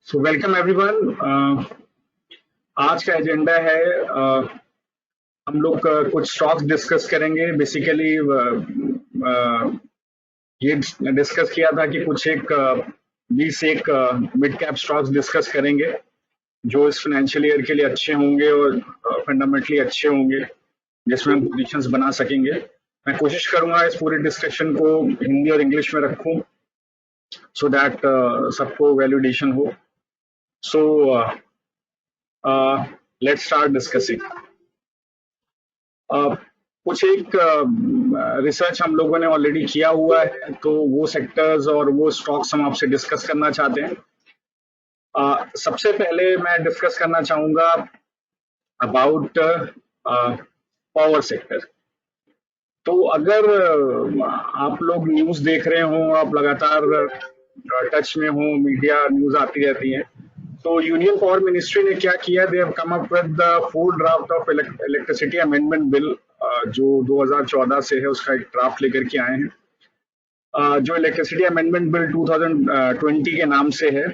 So welcome everyone. आज का agenda है हम लोग कुछ स्टॉक्स डिस्कस करेंगे। बेसिकली ये डिस्कस किया था कि कुछ एक 20 एक मिड कैप स्टॉक्स डिस्कस करेंगे जो इस फाइनेंशियल ईयर के लिए अच्छे होंगे और फंडामेंटली अच्छे होंगे, जिसमें हम पोजीशंस बना सकेंगे। मैं कोशिश करूंगा इस पूरे डिस्कशन को हिंदी और इंग्लिश में रखूं सो दैट सबको वैल्यूडेशन हो। So let's start discussing. कुछ एक रिसर्च हम लोगों ने ऑलरेडी किया हुआ है, तो वो सेक्टर्स और वो स्टॉक्स हम आपसे डिस्कस करना चाहते हैं। सबसे पहले मैं डिस्कस करना चाहूंगा अबाउट पावर सेक्टर। तो अगर आप लोग न्यूज देख रहे हो, आप लगातार टच में हो, मीडिया न्यूज आती रहती है, तो यूनियन पावर मिनिस्ट्री ने क्या किया, they have come up with the full draft of electricity amendment bill, जो 2014 से है, उसका एक ड्राफ्ट लेकर के आए हैं, जो इलेक्ट्रिसिटी अमेंडमेंट बिल 2020 के नाम से है।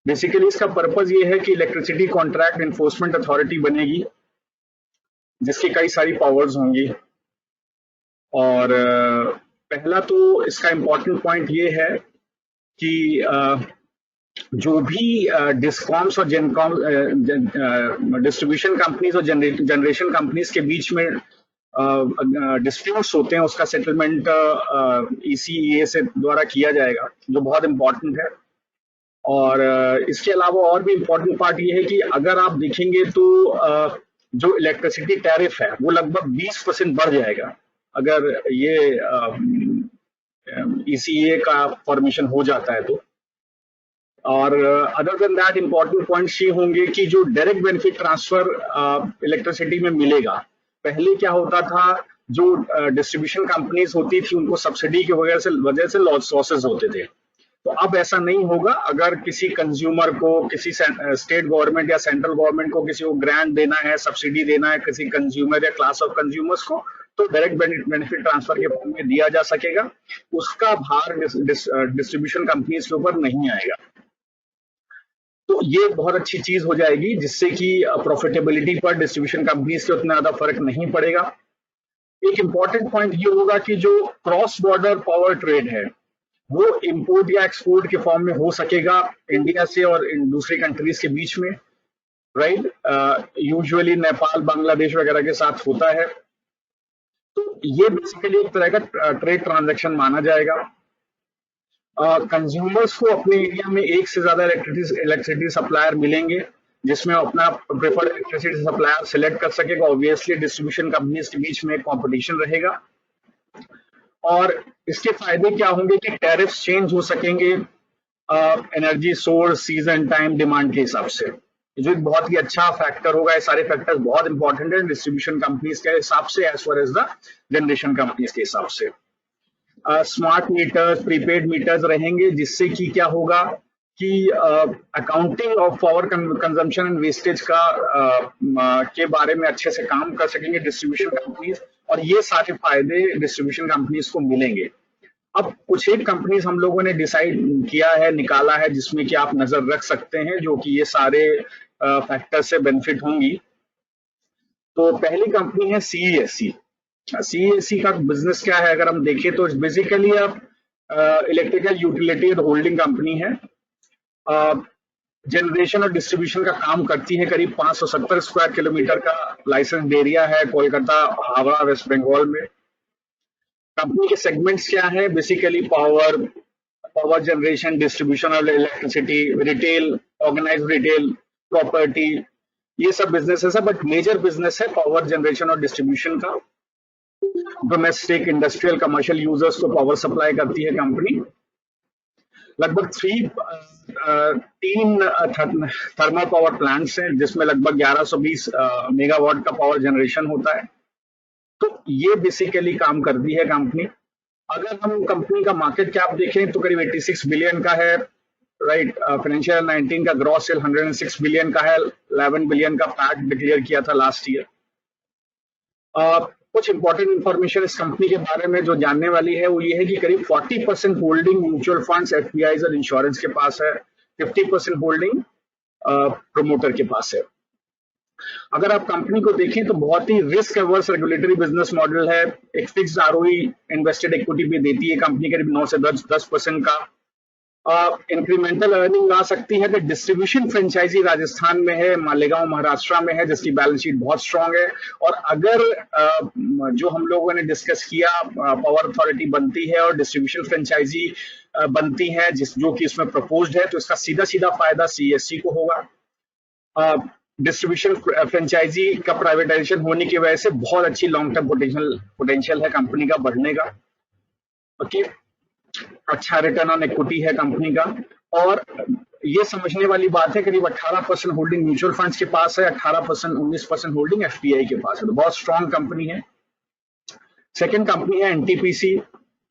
बेसिकली इसका पर्पज ये है कि इलेक्ट्रिसिटी कॉन्ट्रैक्ट इन्फोर्समेंट अथॉरिटी बनेगी, जिसकी कई सारी पावर्स होंगी। और पहला तो इसका इम्पोर्टेंट पॉइंट ये है कि जो भी डिस्कॉम्स और डिस्ट्रीब्यूशन कंपनीज और जनरेशन कंपनीज के बीच में डिस्प्यूट्स होते हैं, उसका सेटलमेंट ECEA से द्वारा किया जाएगा, जो बहुत इम्पोर्टेंट है। और इसके अलावा और भी इम्पोर्टेंट पार्ट ये है कि अगर आप देखेंगे तो जो इलेक्ट्रिसिटी टैरिफ है वो लगभग 20% बढ़ जाएगा अगर ये ECEA का फॉर्मेशन हो जाता है तो। और other than that important points ये होंगे कि जो डायरेक्ट बेनिफिट ट्रांसफर इलेक्ट्रिसिटी में मिलेगा, पहले क्या होता था, जो डिस्ट्रीब्यूशन कंपनीज होती थी उनको सब्सिडी की वजह से लॉसेस होते थे। तो अब ऐसा नहीं होगा। अगर किसी कंज्यूमर को, किसी स्टेट गवर्नमेंट या सेंट्रल गवर्नमेंट को किसी को ग्रांट देना है, सब्सिडी देना है किसी कंज्यूमर या क्लास ऑफ कंज्यूमर्स को, तो डायरेक्ट बेनिफिट ट्रांसफर के फॉर्म में दिया जा सकेगा। उसका भार डिस्ट्रीब्यूशन कंपनीज के ऊपर नहीं आएगा। तो ये बहुत अच्छी चीज हो जाएगी, जिससे कि प्रॉफिटेबिलिटी पर डिस्ट्रीब्यूशन कंपनीज के उतना ज्यादा फर्क नहीं पड़ेगा। एक इंपॉर्टेंट पॉइंट ये होगा कि जो क्रॉस बॉर्डर पावर ट्रेड है वो इंपोर्ट या एक्सपोर्ट के फॉर्म में हो सकेगा इंडिया से और दूसरी कंट्रीज के बीच में, राइट। यूजुअली नेपाल, बांग्लादेश वगैरह के साथ होता है। तो ये बेसिकली एक तरह का ट्रेड ट्रांजैक्शन माना जाएगा। कंज्यूमर्स को अपने एरिया में एक से ज्यादा इलेक्ट्रिसिटी सप्लायर मिलेंगे, जिसमें अपना प्रेफर्ड इलेक्ट्रिसिटी सप्लायर सिलेक्ट कर सकेगा। ऑब्वियसली डिस्ट्रीब्यूशन कंपनीज के बीच में कंपटीशन रहेगा। और इसके फायदे क्या होंगे कि टैरिफ्स चेंज हो सकेंगे energy source, season, time, demand के हिसाब से, जो एक बहुत ही अच्छा फैक्टर होगा। ये सारे फैक्टर्स बहुत इंपॉर्टेंट है डिस्ट्रीब्यूशन कंपनीज के हिसाब से as far as the generation companies के हिसाब से। स्मार्ट मीटर्स, प्रीपेड मीटर्स रहेंगे, जिससे कि क्या होगा कि accounting of power consumption and wastage का के बारे में अच्छे से काम कर सकेंगे डिस्ट्रीब्यूशन कंपनीज, और ये सारे फायदे डिस्ट्रीब्यूशन कंपनीज को मिलेंगे। अब कुछ एक कंपनीज हम लोगों ने डिसाइड किया है, निकाला है, जिसमें कि आप नजर रख सकते हैं, जो कि ये सारे फैक्टर से बेनिफिट होंगी। तो पहली कंपनी है CESC। CESC का बिजनेस क्या है अगर हम देखें तो बेसिकली अब इलेक्ट्रिकल यूटिलिटी और होल्डिंग कंपनी है। जनरेशन और डिस्ट्रीब्यूशन का काम करती है। करीब 570 स्क्वायर किलोमीटर का लाइसेंस एरिया है कोलकाता, हावड़ा, वेस्ट बंगाल में। कंपनी के सेगमेंट्स क्या है, basically power generation, distribution of electricity, retail, organized retail, property, ये सब बिजनेसेस है। बट मेजर बिजनेस है पावर जनरेशन और डिस्ट्रीब्यूशन का। डोमेस्टिक, इंडस्ट्रियल, कमर्शियल यूजर्स को पावर सप्लाई करती है कंपनी। लगभग तीन थर्मल पावर प्लांट्स हैं, जिसमें लगभग 1120 मेगावाट का पावर जनरेशन होता है। तो ये बेसिकली काम करती है कंपनी। अगर हम कंपनी का मार्केट कैप देखें तो करीब 86 बिलियन का है, राइट। फाइनेंशियल 19 का ग्रॉस सेल 106 बिलियन का है। 11 बिलियन का पैट डिक्लेयर किया था लास्ट ईयर। कुछ इंपॉर्टेंट इंफॉर्मेशन इस कंपनी के बारे में जो जानने वाली है वो ये है कि करीब 40% होल्डिंग म्यूचुअल फंड्स, FPIs और इंश्योरेंस के पास है। 50% होल्डिंग प्रोमोटर के पास है। अगर आप कंपनी को देखें तो बहुत ही risk averse regulatory business model है। एक फिक्स्ड आरओई इन्वेस्टेड इक्विटी भी देती है कंपनी, करीब 9 से 10% का इंक्रीमेंटल अर्निंग आ सकती है। तो डिस्ट्रीब्यूशन फ्रेंचाइजी राजस्थान में है, मालेगांव महाराष्ट्र में है, जिसकी बैलेंस शीट बहुत स्ट्रांग है। और अगर जो हम लोगों ने डिस्कस किया, पावर अथॉरिटी बनती है और डिस्ट्रीब्यूशन फ्रेंचाइजी बनती है जो कि इसमें प्रपोज्ड है, तो इसका सीधा सीधा फायदा सीएससी को होगा। डिस्ट्रीब्यूशन फ्रेंचाइजी का प्राइवेटाइजेशन होने की वजह से बहुत अच्छी लॉन्ग टर्म पोटेंशियल है कंपनी का बढ़ने का। ओके, अच्छा रिटर्न ऑन इक्विटी है कंपनी का। और ये समझने वाली बात है, करीब 18% होल्डिंग म्यूचुअल फंड्स के पास है, 18% 19% होल्डिंग एफपीआई के पास है, तो बहुत स्ट्रांग कंपनी है। सेकंड कंपनी है NTPC,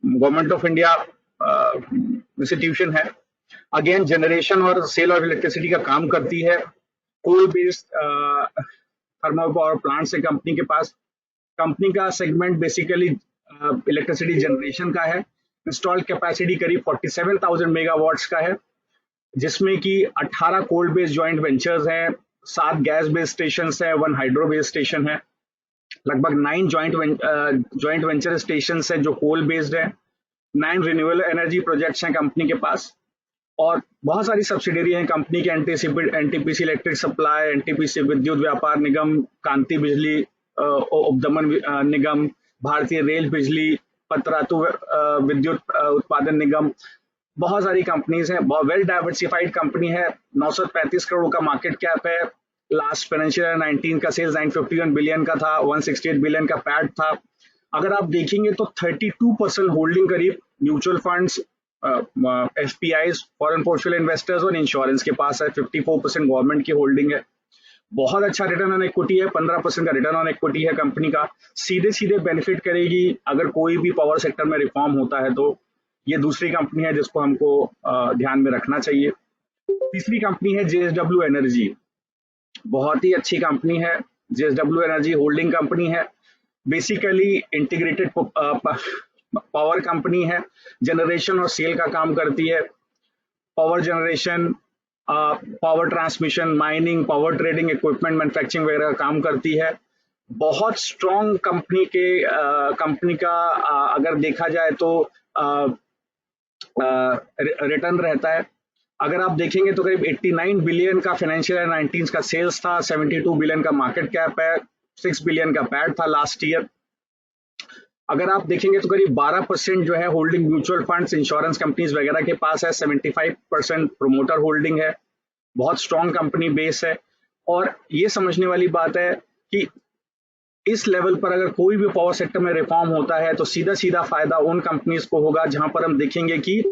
government of India institution है। अगेन जनरेशन और सेल ऑफ इलेक्ट्रिसिटी का काम करती है। Coal based thermal power plant से कंपनी के पास। कंपनी का सेगमेंट बेसिकली इलेक्ट्रिसिटी जनरेशन का है। इंस्टॉल्ड कैपेसिटी करीब 47,000 मेगावाट्स का है, जिसमें कि 18 कोल बेस्ड जॉइंट वेंचर्स हैं, 7 गैस बेस्ड स्टेशन है, 1 हाइड्रो बेस्ड स्टेशन है। लगभग 9 जॉइंट वेंचर स्टेशन है जो कोल बेस्ड है। 9 रिन्यूएबल एनर्जी प्रोजेक्ट्स हैं कंपनी के पास, और बहुत सारी सब्सिडरी हैं कंपनी के, एनटीपीसी इलेक्ट्रिक सप्लाई, एनटीपीसी विद्युत व्यापार निगम, कांति बिजली उपदमन निगम, भारतीय रेल बिजली, पतरातु विद्युत उत्पादन निगम। बहुत सारी कंपनीज हैं, बहुत वेल डाइवर्सिफाइड कंपनी है। 935 करोड़ का मार्केट कैप है। लास्ट फाइनेंशियल ईयर 19 का सेल्स 951 बिलियन का था, 168 बिलियन का पैट था। अगर आप देखेंगे तो 32% होल्डिंग करीब mutual funds, FPIs, foreign portfolio investors और इंश्योरेंस के पास है। 54% गवर्नमेंट की होल्डिंग है। बहुत अच्छा रिटर्न ऑन इक्विटी है, 15% का रिटर्न ऑन इक्विटी है कंपनी का। सीधे सीधे बेनिफिट करेगी अगर कोई भी पावर सेक्टर में रिफॉर्म होता है, तो ये दूसरी कंपनी है जिसको हमको ध्यान में रखना चाहिए। तीसरी कंपनी है जेएसडब्ल्यू एनर्जी, बहुत ही अच्छी कंपनी है। जेएसडब्ल्यू एनर्जी होल्डिंग कंपनी है, बेसिकली इंटीग्रेटेड पावर कंपनी है, जनरेशन और सेल का काम करती है। Power generation, power transmission, mining, power trading, equipment manufacturing वगैरह का काम करती है। बहुत स्ट्रॉन्ग कंपनी का अगर देखा जाए तो रिटर्न रहता है। अगर आप देखेंगे तो करीब 89 बिलियन का फाइनेंशियल ईयर 19 का सेल्स था, 72 बिलियन का मार्केट कैप है, 6 बिलियन का पैट था लास्ट ईयर। अगर आप देखेंगे तो करीब 12% जो है holding mutual funds, insurance companies वगैरह के पास है, 75% प्रोमोटर होल्डिंग है। बहुत स्ट्रॉन्ग कंपनी बेस है। और ये समझने वाली बात है कि इस लेवल पर अगर कोई भी पावर सेक्टर में रिफॉर्म होता है तो सीधा सीधा फायदा उन कंपनीज को होगा जहां पर हम देखेंगे कि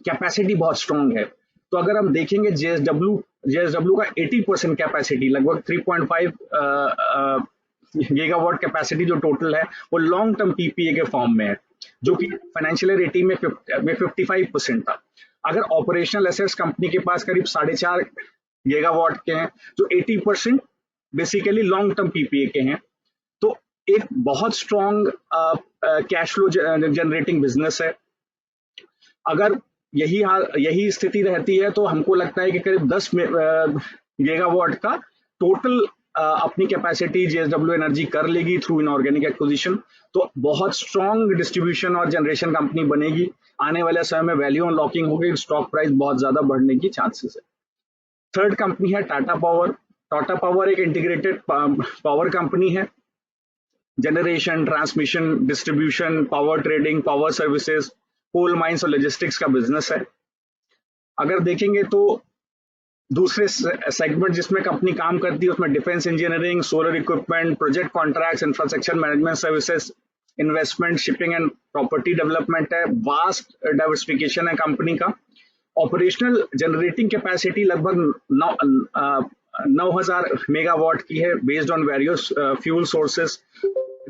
कैपेसिटी बहुत स्ट्रॉन्ग है। तो अगर हम देखेंगे जेएसडब्ल्यू का 80% कैपेसिटी, लगभग 3.5 गीगावाट कैपेसिटी जो टोटल है, वो लॉन्ग टर्म पीपीए के फॉर्म में है, जो कि फाइनेंशियल ईयर 18 में 55% था। अगर ऑपरेशनल एसेट्स कंपनी के पास करीब 4.5 गीगावाट के हैं, जो 80% बेसिकली लॉन्ग टर्म पीपीए के हैं, तो एक बहुत strong cash flow generating business है। अगर यही स्थिति रहती है तो हमको लगता है कि करीब 10 गीगावाट का टोटल अपनी कैपेसिटी जेएसडब्ल्यू एनर्जी कर लेगी थ्रू इनऑर्गेनिक एक्विजिशन। तो बहुत स्ट्रॉन्ग डिस्ट्रीब्यूशन और जनरेशन कंपनी बनेगी। आने वाले समय में वैल्यू अनलॉकिंग होगी, स्टॉक प्राइस बहुत ज्यादा बढ़ने की चांसेस है। थर्ड कंपनी है टाटा पावर। टाटा पावर एक इंटीग्रेटेड पावर कंपनी है। Generation, transmission, distribution, power trading, power services, coal mines और लॉजिस्टिक्स का बिजनेस है। अगर देखेंगे तो दूसरे सेगमेंट जिसमें कंपनी काम करती है उसमें defence engineering, solar equipment, project contracts, infrastructure management services, investment, shipping and property development है। वास्ट डाइवर्सिफिकेशन है कंपनी का। ऑपरेशनल जनरेटिंग कैपेसिटी लगभग 9,000 मेगावाट की है, based on various fuel sources,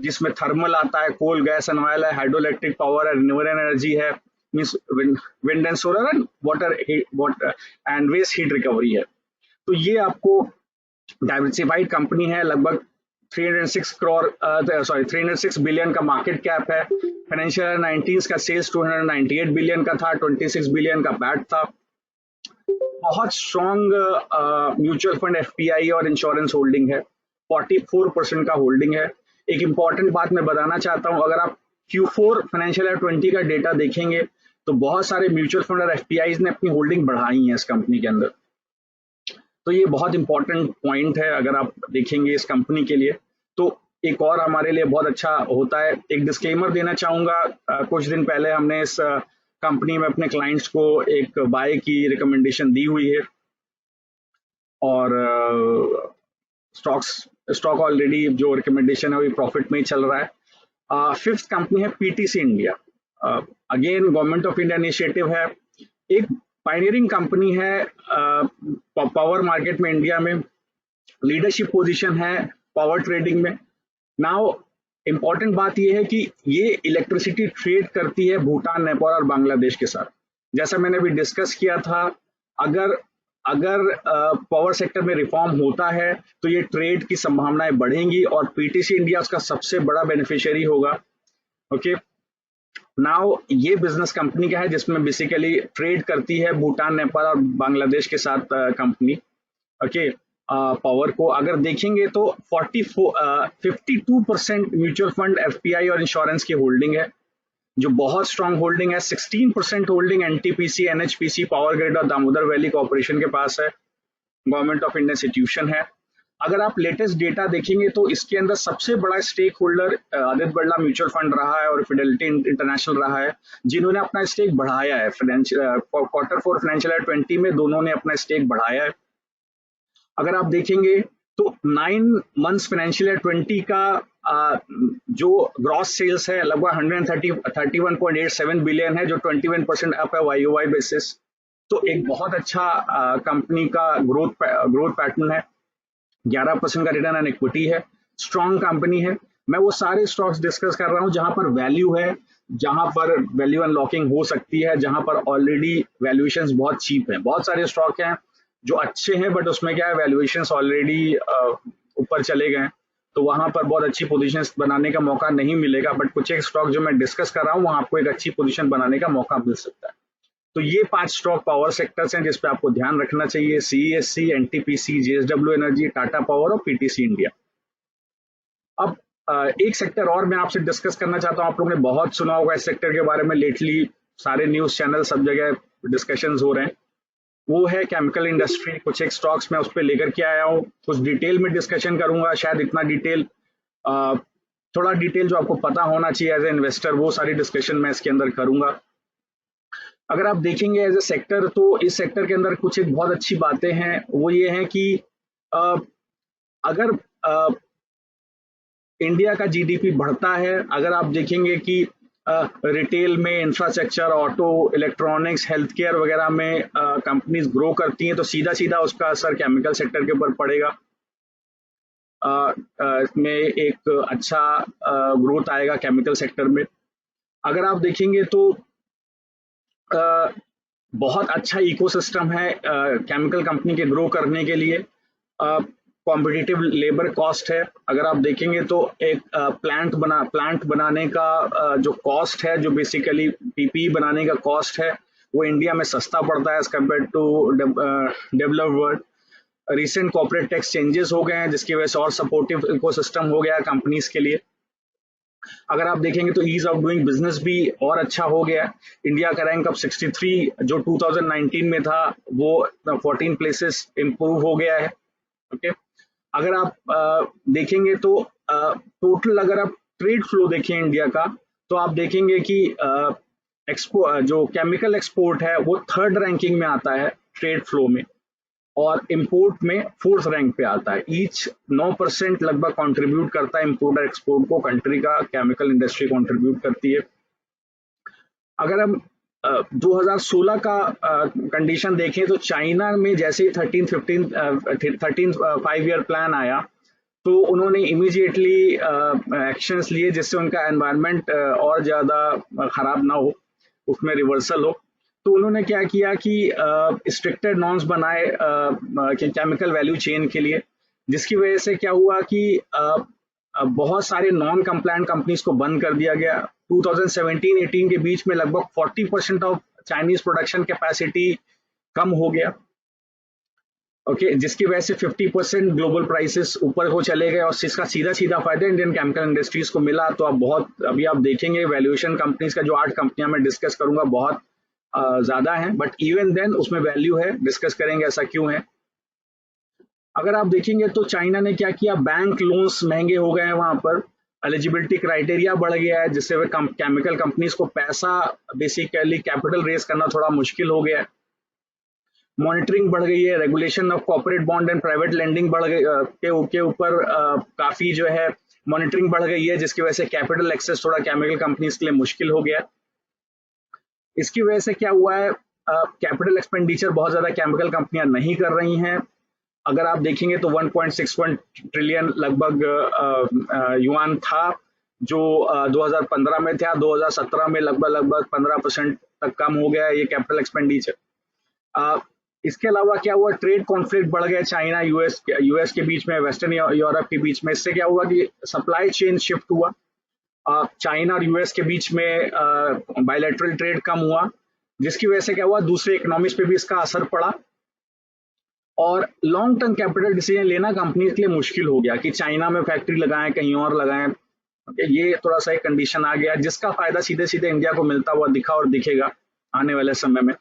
जिसमें थर्मल आता है, कोल, गैस एंड ऑयल है, हाइड्रो इलेक्ट्रिक पावर है, रिन्यूएबल एनर्जी है, means wind and solar and water and waste heat recovery है। तो ये आपको डाइवर्सिफाइड कंपनी है। लगभग 306 बिलियन का मार्केट कैप है। फाइनेंशियल 19 का सेल्स 298 बिलियन का था, 26 बिलियन का पैट था। बहुत स्ट्रॉन्ग म्यूचुअल फंड, एफपीआई और इंश्योरेंस होल्डिंग है, 44% का होल्डिंग है। एक इंपॉर्टेंट बात मैं बताना चाहता हूं, अगर आप Q4 फाइनेंशियल ईयर 20 का डेटा देखेंगे तो बहुत सारे म्यूचुअल फंड और एफपीआईज ने अपनी होल्डिंग बढ़ाई है इस कंपनी के अंदर। तो ये बहुत इंपॉर्टेंट पॉइंट है अगर आप देखेंगे इस कंपनी के लिए। तो एक और हमारे लिए बहुत अच्छा होता है, एक डिस्क्लेमर देना चाहूंगा, कुछ दिन पहले हमने इस कंपनी में अपने क्लाइंट्स को एक बाय की रिकमेंडेशन दी हुई है और स्टॉक ऑलरेडी जो रिकमेंडेशन है वो प्रॉफिट में ही चल रहा है। फिफ्थ कंपनी है PTC India, again government of India initiative है, एक पायनियरिंग कंपनी है पावर मार्केट में, इंडिया में लीडरशिप पोजीशन है पावर ट्रेडिंग में। नाउ इंपॉर्टेंट बात यह है कि ये इलेक्ट्रिसिटी ट्रेड करती है भूटान, नेपाल और बांग्लादेश के साथ। जैसा मैंने अभी डिस्कस किया था, अगर अगर पावर सेक्टर में रिफॉर्म होता है तो ये ट्रेड की संभावनाएं बढ़ेंगी और पीटीसी इंडिया उसका सबसे बड़ा बेनिफिशियरी होगा। ओके, नाउ ये बिजनेस कंपनी का है जिसमें बेसिकली ट्रेड करती है भूटान, नेपाल और बांग्लादेश के साथ कंपनी। ओके, पावर को अगर देखेंगे तो 52% म्यूचुअल फंड, एफपीआई और इंश्योरेंस की होल्डिंग है, जो बहुत स्ट्रांग होल्डिंग है। 16% holding NTPC, NHPC, power grid और दामोदर वैली कॉर्पोरेशन के पास है, गवर्नमेंट ऑफ इंडिया इंस्टीट्यूशन है। अगर आप लेटेस्ट डेटा देखेंगे तो इसके अंदर सबसे बड़ा stakeholder Aditya Birla mutual fund रहा है और फिडेलिटी इंटरनेशनल रहा है, जिन्होंने अपना स्टेक बढ़ाया है। Q4 फाइनेंशियल ईयर 20 में दोनों ने अपना स्टेक बढ़ाया है। अगर आप देखेंगे तो 9 मंथ्स फाइनेंशियल ईयर 20 का जो ग्रॉस सेल्स है लगभग 131.87 बिलियन है, जो 21% अप है YOY बेसिस। तो एक बहुत अच्छा कंपनी का ग्रोथ पैटर्न है, 11% का रिटर्न ऑन इक्विटी है, स्ट्रॉन्ग कंपनी है। मैं वो सारे स्टॉक्स डिस्कस कर रहा हूँ जहां पर वैल्यू है, जहां पर वैल्यू अनलॉकिंग हो सकती है, जहां पर ऑलरेडी वैल्यूएशंस बहुत चीप है। बहुत सारे स्टॉक हैं जो अच्छे हैं बट उसमें क्या है, वैल्यूएशंस ऑलरेडी ऊपर चले गए, तो वहां पर बहुत अच्छी पोजीशंस बनाने का मौका नहीं मिलेगा। बट कुछ एक स्टॉक जो मैं डिस्कस कर रहा हूँ वहां आपको एक अच्छी पोजीशन बनाने का मौका मिल सकता है। तो ये 5 स्टॉक पावर सेक्टर्स हैं जिस पे आपको ध्यान रखना चाहिए, CESC, NTPC, JSW energy, Tata power और पीटीसी इंडिया। अब एक सेक्टर और मैं आपसे डिस्कस करना चाहता हूँ, आप लोगों ने बहुत सुना होगा इस सेक्टर के बारे में, लेटली सारे न्यूज चैनल सब जगह डिस्कशंस हो रहे हैं, वो है केमिकल इंडस्ट्री। कुछ एक स्टॉक्स मैं उस पर लेकर के आया हूँ, कुछ डिटेल में डिस्कशन करूंगा, शायद इतना डिटेल, थोड़ा डिटेल जो आपको पता होना चाहिए एज ए इन्वेस्टर वो सारी डिस्कशन मैं इसके अंदर करूंगा। अगर आप देखेंगे एज ए सेक्टर तो इस सेक्टर के अंदर कुछ एक बहुत अच्छी बातें हैं, वो ये हैं कि अगर इंडिया का जीडीपी बढ़ता है, अगर आप देखेंगे कि रिटेल में, infrastructure, auto, electronics, health care वगैरह में कंपनीज ग्रो करती हैं तो सीधा सीधा उसका असर केमिकल सेक्टर के ऊपर पड़ेगा। इसमें एक अच्छा ग्रोथ आएगा केमिकल सेक्टर में। अगर आप देखेंगे तो बहुत अच्छा इकोसिस्टम है केमिकल कंपनी के ग्रो करने के लिए। कॉम्पिटिटिव लेबर कॉस्ट है, अगर आप देखेंगे तो एक प्लांट बनाने का जो कॉस्ट है, जो बेसिकली पीपीई बनाने का कॉस्ट है, वो इंडिया में सस्ता पड़ता है as compared to developed world. Recent corporate tax changes हो गए हैं जिसकी वजह से और सपोर्टिव इकोसिस्टम हो गया कंपनीज के लिए। अगर आप देखेंगे तो ईज ऑफ डूइंग बिजनेस भी और अच्छा हो गया। इंडिया का रैंक अब 63 जो 2019 में था वो 14 प्लेसेस इंप्रूव हो गया है। ओके, अगर आप देखेंगे तो टोटल अगर आप ट्रेड फ्लो देखें इंडिया का तो आप देखेंगे कि जो केमिकल एक्सपोर्ट है वो 3rd रैंकिंग में आता है ट्रेड फ्लो में, और इंपोर्ट में 4th रैंक पे आता है। ईच 9% लगभग कंट्रीब्यूट करता है इंपोर्ट और एक्सपोर्ट को, कंट्री का केमिकल इंडस्ट्री कंट्रीब्यूट करती है। अगर हम 2016 का कंडीशन देखें तो चाइना में जैसे ही 13 5-year प्लान आया तो उन्होंने इमीडिएटली एक्शंस लिए जिससे उनका एनवायरनमेंट और ज़्यादा खराब ना हो, उसमें रिवर्सल हो। तो उन्होंने क्या किया कि स्ट्रिक्टेड नॉर्म्स बनाए केमिकल वैल्यू चेन के लिए, जिसकी वजह से क्या हुआ कि बहुत सारे नॉन कंप्लायंट कंपनीज को बंद कर दिया गया। 2017-18 के बीच में लगभग 40% ऑफ चाइनीज प्रोडक्शन कैपेसिटी कम हो गया, ओके, जिसकी वजह से 50% ग्लोबल प्राइसेस ऊपर को चले गए और इसका सीधा सीधा फायदा इंडियन केमिकल इंडस्ट्रीज को मिला। तो अब बहुत अभी आप देखेंगे वैल्यूएशन कंपनीज का, जो 8 कंपनियां मैं डिस्कस करूंगा, बहुत ज्यादा है, बट इवन देन उसमें वैल्यू है, डिस्कस करेंगे ऐसा क्यों है। अगर आप देखेंगे तो चाइना ने क्या किया, बैंक लोन्स महंगे हो गए हैं वहां पर, एलिजिबिलिटी क्राइटेरिया बढ़ गया है, जिससे वे केमिकल कंपनीज को पैसा, बेसिकली कैपिटल रेज करना थोड़ा मुश्किल हो गया है। मॉनिटरिंग बढ़ गई है, regulation of corporate bond and private lending बढ़ गई के ऊपर काफी जो है मॉनिटरिंग बढ़ गई है, जिसकी वजह से कैपिटल एक्सेस थोड़ा केमिकल कंपनीज के लिए मुश्किल हो गया। इसकी वजह से क्या हुआ है, कैपिटल एक्सपेंडिचर बहुत ज्यादा केमिकल कंपनियां नहीं कर रही हैं। अगर आप देखेंगे तो 1.61 ट्रिलियन लगभग युआन था, जो 2015 में था, 2017 में लगभग 15% तक कम हो गया ये कैपिटल एक्सपेंडिचर। इसके अलावा क्या हुआ, ट्रेड कॉन्फ्लिक्ट बढ़ गया चाइना यूएस के बीच में, वेस्टर्न यूरोप के बीच में। इससे क्या हुआ कि सप्लाई चेन शिफ्ट हुआ, चाइना और यूएस के बीच में बायलैटरल ट्रेड कम हुआ, जिसकी वजह से क्या हुआ, दूसरे इकोनॉमीज पे भी इसका असर पड़ा और लॉन्ग टर्म कैपिटल डिसीजन लेना कंपनी के लिए मुश्किल हो गया कि चाइना में फैक्ट्री लगाएं, कहीं और लगाएं। ये थोड़ा सा एक कंडीशन आ गया, जिसका फायदा सीधे सीधे इंडिया को मिलता हुआ दिखा और दिखेगा आने वाले समय में।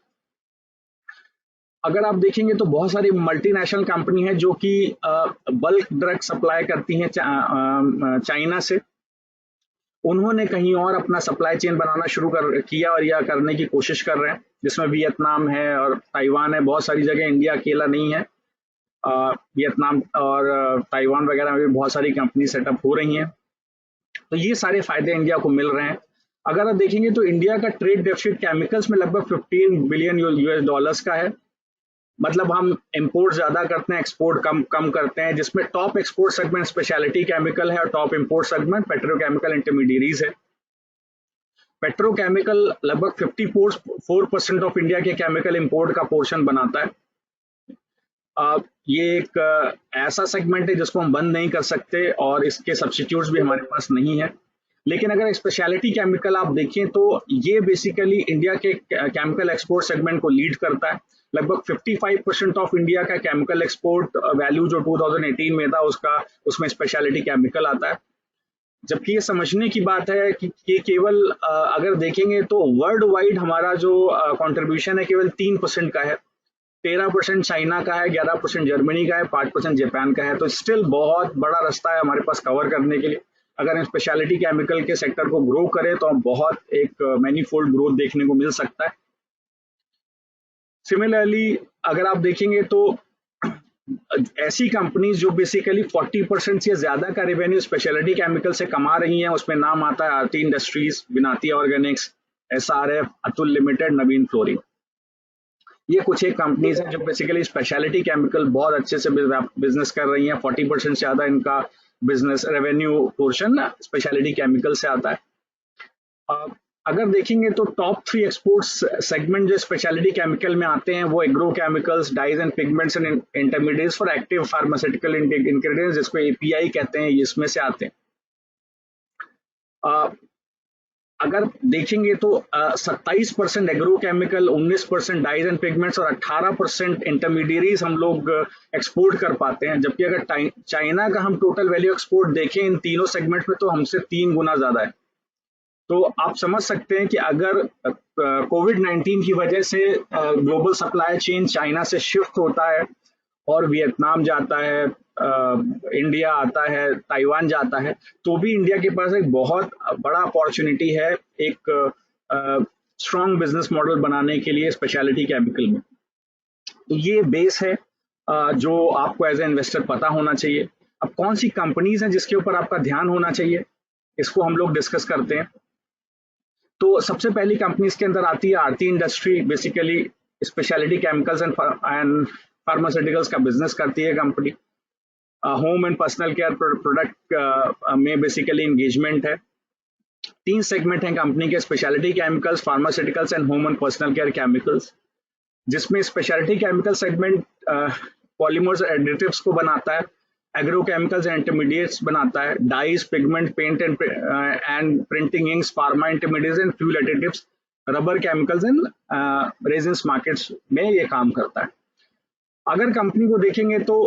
अगर आप देखेंगे तो बहुत सारी मल्टीनेशनल कंपनी है जो कि बल्क ड्रग सप्लाई करती हैं चाइना से, उन्होंने कहीं और अपना सप्लाई चेन बनाना शुरू किया और या करने की कोशिश कर रहे हैं, जिसमें वियतनाम है और ताइवान है, बहुत सारी जगह, इंडिया अकेला नहीं है। वियतनाम और ताइवान वगैरह में भी बहुत सारी कंपनी सेटअप हो रही हैं, तो ये सारे फायदे इंडिया को मिल रहे हैं। अगर आप देखेंगे तो इंडिया का ट्रेड डेफिसिट केमिकल्स में लगभग 15 बिलियन यूएस डॉलर्स का है, मतलब हम इंपोर्ट ज्यादा करते हैं, एक्सपोर्ट कम करते हैं, जिसमें top export segment speciality chemical है और टॉप इंपोर्ट सेगमेंट पेट्रोकेमिकल इंटरमीडिएरीज है। पेट्रोकेमिकल लगभग 54% ऑफ इंडिया के केमिकल इंपोर्ट का पोर्शन बनाता है। ये एक ऐसा सेगमेंट है जिसको हम बंद नहीं कर सकते और इसके सब्स्टिट्यूट्स भी हमारे पास नहीं है। लेकिन अगर स्पेशलिटी केमिकल आप देखें तो ये बेसिकली इंडिया के केमिकल एक्सपोर्ट सेगमेंट को लीड करता है। लगभग 55% ऑफ इंडिया का केमिकल एक्सपोर्ट वैल्यू जो 2018 में था उसमें स्पेशलिटी केमिकल आता है। जबकि ये समझने की बात है कि ये केवल अगर देखेंगे तो वर्ल्ड वाइड हमारा जो कंट्रीब्यूशन है केवल 3% का है, 13% चाइना का है, 11% जर्मनी का है, 5% जापान का है। तो स्टिल बहुत बड़ा रास्ता है हमारे पास कवर करने के लिए। अगर हम स्पेशलिटी केमिकल के सेक्टर को ग्रो करें तो बहुत एक मैनीफोल्ड ग्रोथ देखने को मिल सकता है। सिमिलरली अगर आप देखेंगे तो ऐसी कंपनीज जो बेसिकली 40% से ज्यादा का रेवेन्यू स्पेशलिटी केमिकल से कमा रही हैं, उसमें नाम आता है Aarti industries, Vinati organics, SRF, Atul limited, Navin fluorine. ये कुछ एक कंपनीज हैं जो बेसिकली स्पेशलिटी केमिकल बहुत अच्छे से बिजनेस कर रही हैं। 40% से ज्यादा इनका business revenue portion speciality chemical से आता है। अगर देखेंगे तो टॉप 3 एक्सपोर्ट्स सेगमेंट जो स्पेशलिटी केमिकल में आते हैं वो agro chemicals, dyes and pigments and intermediates for active pharmaceutical ingredients, जिसको एपीआई कहते हैं, इसमें से आते हैं। अगर देखेंगे तो 27% agro chemical, 19% dyes and pigments और 18% इंटरमीडिएट्स हम लोग एक्सपोर्ट कर पाते हैं। जबकि अगर चाइना का हम टोटल वैल्यू एक्सपोर्ट देखें इन तीनों सेगमेंट में तो हमसे 3 गुना ज्यादा है। तो आप समझ सकते हैं कि अगर कोविड-19 की वजह से ग्लोबल सप्लाई चेन चाइना से शिफ्ट होता है और वियतनाम जाता है, इंडिया आता है, ताइवान जाता है, तो भी इंडिया के पास एक बहुत बड़ा अपॉर्चुनिटी है एक स्ट्रॉन्ग बिजनेस मॉडल बनाने के लिए स्पेशलिटी केमिकल में। तो ये बेस है जो आपको एज ए इन्वेस्टर पता होना चाहिए। अब कौन सी कंपनीज हैं जिसके ऊपर आपका ध्यान होना चाहिए, इसको हम लोग डिस्कस करते हैं। तो सबसे पहली कंपनीज के अंदर आती है Aarti industry, basically speciality chemicals and pharmaceuticals का बिजनेस करती है company. Home and personal care product में बेसिकली एंगेजमेंट है। 3 सेगमेंट हैं कंपनी के, speciality chemicals, pharmaceuticals and home and personal care chemicals, जिसमें speciality chemical segment polymers additives को बनाता है, एग्रोकेमिकल्स एंड इंटरमीडिएट्स बनाता है, dyes, pigment, paint and printing inks, pharma intermediates and fuel additives, rubber chemicals and resins markets में ये काम करता है। अगर कंपनी को देखेंगे तो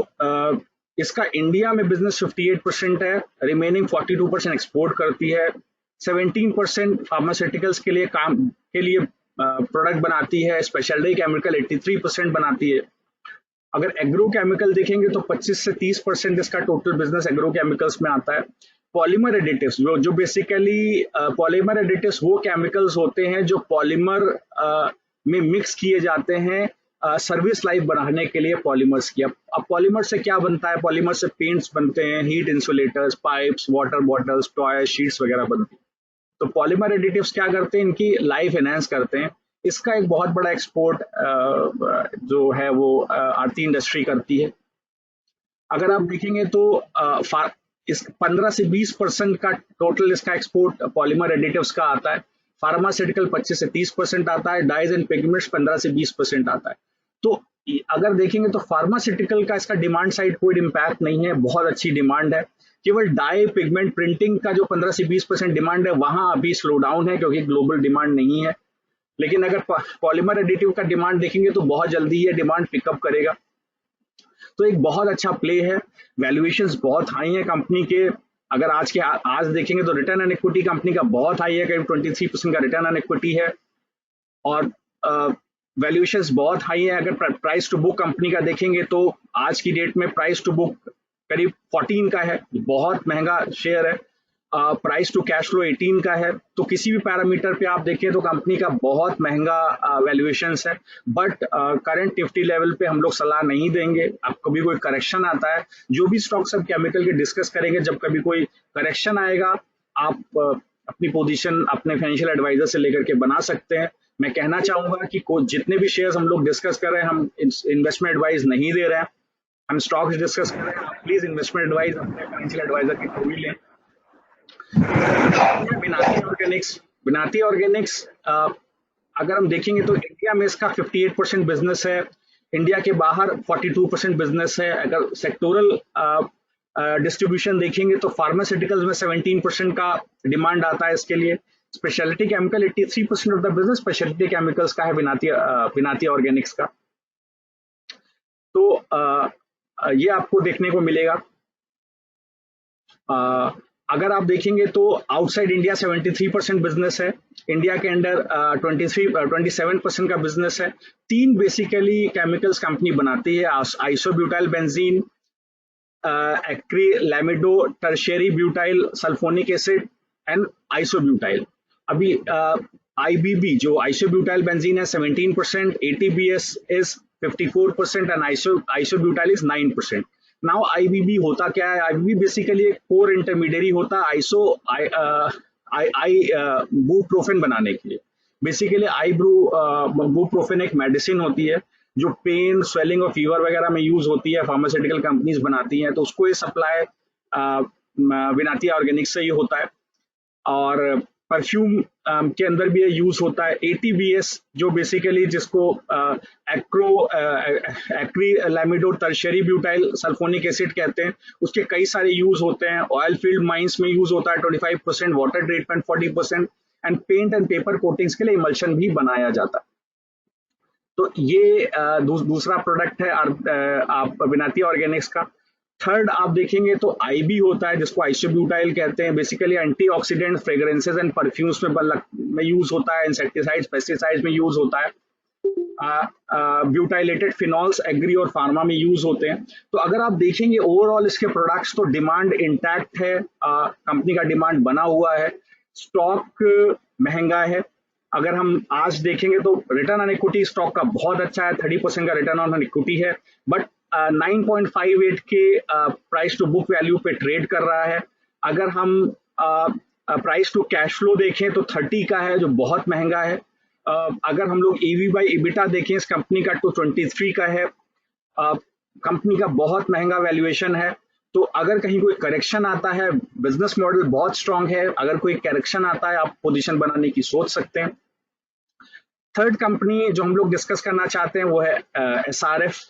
इसका इंडिया में बिजनेस 58% है, रिमेनिंग 42% एक्सपोर्ट करती है, 17% फार्मास्यूटिकल्स के लिए प्रोडक्ट बनाती है, स्पेशलिटी केमिकल 83% बनाती है। अगर एग्रो केमिकल देखेंगे तो 25 से 30% इसका टोटल बिजनेस एग्रो केमिकल्स में आता है। पॉलीमर एडिटिव्स जो बेसिकली पॉलीमर एडिटिव्स वो केमिकल्स होते हैं जो पॉलीमर में मिक्स किए जाते हैं सर्विस लाइफ बढ़ाने के लिए पॉलीमर्स की। अब पॉलीमर से क्या बनता है? पॉलीमर से पेंट्स बनते हैं, heat insulators, pipes, water bottles, toy, sheets वगैरह बनती हैं। तो पॉलीमर एडिटिव्स क्या करते हैं? इनकी लाइफ एनहांस करते हैं। इसका एक बहुत बड़ा एक्सपोर्ट जो है वो आरती इंडस्ट्री करती है। अगर आप देखेंगे तो इस 15 से 20% का टोटल इसका एक्सपोर्ट पॉलीमर एडिटिव्स का आता है। फार्मास्यूटिकल 25 से 30% आता है, डाइज एंड पिगमेंट्स 15 से 20% आता है। तो अगर देखेंगे तो फार्मास्यूटिकल का इसका डिमांड साइड कोई इम्पैक्ट नहीं है, बहुत अच्छी डिमांड है। केवल डाई, पिगमेंट, प्रिंटिंग का जो 15 से 20% डिमांड है वहां अभी स्लो डाउन है क्योंकि ग्लोबल डिमांड नहीं है। लेकिन अगर पॉलीमर एडिटिव का डिमांड देखेंगे तो बहुत जल्दी ये डिमांड पिकअप करेगा। तो एक बहुत अच्छा प्ले है। वैल्यूएशंस बहुत हाई है कंपनी के। अगर आज देखेंगे तो रिटर्न ऑन इक्विटी कंपनी का बहुत हाई है, करीब 23% का रिटर्न ऑन इक्विटी है और वैल्यूएशंस बहुत हाई है। अगर प्राइस टू बुक कंपनी का देखेंगे तो आज की डेट में प्राइस टू बुक करीब 14 का है, बहुत महंगा शेयर है। प्राइस टू कैश फ्लो 18 का है। तो किसी भी पैरामीटर पे आप देखें तो कंपनी का बहुत महंगा वैल्यूएशंस है। बट करंट निफ्टी लेवल पे हम लोग सलाह नहीं देंगे। अब कभी कोई करेक्शन आता है, जो भी स्टॉक्स अब केमिकल के डिस्कस करेंगे, जब कभी कोई करेक्शन आएगा आप अपनी पोजीशन अपने फाइनेंशियल एडवाइजर से लेकर के बना सकते हैं। मैं कहना चाहूंगा कि जितने भी शेयर्स हम लोग डिस्कस कर रहे हैं, हम इन्वेस्टमेंट एडवाइस नहीं दे रहे हैं, हम स्टॉक्स डिस्कस कर रहे हैं। आप प्लीज इन्वेस्टमेंट एडवाइस अपने फाइनेंशियल एडवाइजर के थ्रू ही लें। बिनाती ऑर्गेनिक्स अगर हम देखेंगे तो इंडिया में इसका 58% बिजनेस है, इंडिया के बाहर 42% बिजनेस है। अगर सेक्टोरल डिस्ट्रीब्यूशन देखेंगे तो फार्मास्यूटिकल्स में 17% का डिमांड आता है इसके लिए। Speciality chemical 83% of the business speciality chemicals का है बिनाती ऑर्गेनिक्स का। तो ये आपको देखने को मिलेगा। अगर आप देखेंगे तो आउटसाइड इंडिया 73% बिजनेस है, इंडिया के अंडर 27% का बिजनेस है। 3 बेसिकली केमिकल्स कंपनी बनाती है, isobutyl benzene, acrylamido tertiary butyl sulphonic acid and isobutyl. अभी आईबीबी जो आइसोब्यूटाइल बेंजीन है 17%, ATBS is 54% and isobutyl is 9%। Now IBB होता क्या है? आईबीबी बेसिकली एक कोर इंटरमीडिएरी होता है बुप्रोफेन बनाने के लिए। बेसिकली बुप्रोफेन एक मेडिसिन होती है जो पेन, स्वेलिंग और फीवर वगैरह में यूज होती है, फार्मास्यूटिकल कंपनीज बनाती हैं, तो उसको ये सप्लाई विनाती ऑर्गेनिक्स से ही होता है। और परफ्यूम के अंदर भी ये यूज होता है। एटीबीएस जो बेसिकली जिसको acrylamido tertiary butyl sulphonic acid कहते हैं, उसके कई सारे यूज होते हैं। ऑयल फील्ड माइंस में यूज होता है 25%, water treatment 40% and paint and paper coatings के लिए इमल्शन भी बनाया जाता है। तो ये दूसरा प्रोडक्ट है आप विनाती ऑर्गेनिक्स का। थर्ड आप देखेंगे तो आईबी होता है जिसको आइसोब्यूटाइल कहते हैं। Basically antioxidant, fragrances and perfumes में यूज होता है, इंसेक्टिसाइड्स, पेस्टिसाइड्स में यूज होता है। ब्यूटाइलेटेड फिनॉल्स एग्री और फार्मा में यूज होते हैं। तो अगर आप देखेंगे ओवरऑल इसके प्रोडक्ट्स तो डिमांड इंटैक्ट है, कंपनी का डिमांड बना हुआ है, स्टॉक महंगा है। अगर हम आज देखेंगे तो रिटर्न ऑन इक्विटी स्टॉक का बहुत अच्छा है, 30% का रिटर्न ऑन इक्विटी है, बट 9.58 के प्राइस टू बुक वैल्यू पे ट्रेड कर रहा है। अगर हम प्राइस टू कैश फ्लो देखें तो 30 का है जो बहुत महंगा है। अगर हम लोग EV बाई EBITDA देखें इस कंपनी का तो 23 का है। कंपनी का बहुत महंगा वैल्यूएशन है। तो अगर कहीं कोई करेक्शन आता है, बिजनेस मॉडल बहुत स्ट्रांग है, अगर कोई करेक्शन आता है आप पोजीशन बनाने की सोच सकते हैं। थर्ड कंपनी जो हम लोग डिस्कस करना चाहते हैं वो है SRF।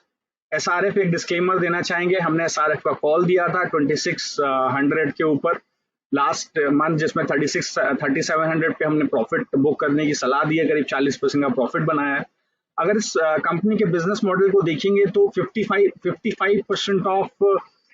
SRF एक डिस्क्लेमर देना चाहेंगे, हमने SRF का कॉल दिया था 2600 के ऊपर। लास्ट मंथ, जिसमें 3700 पे हमने प्रॉफिट बुक करने की सलाह दी है, करीब 40% का प्रॉफिट बनाया है। अगर इस कंपनी के बिजनेस मॉडल को देखेंगे तो 55% ऑफ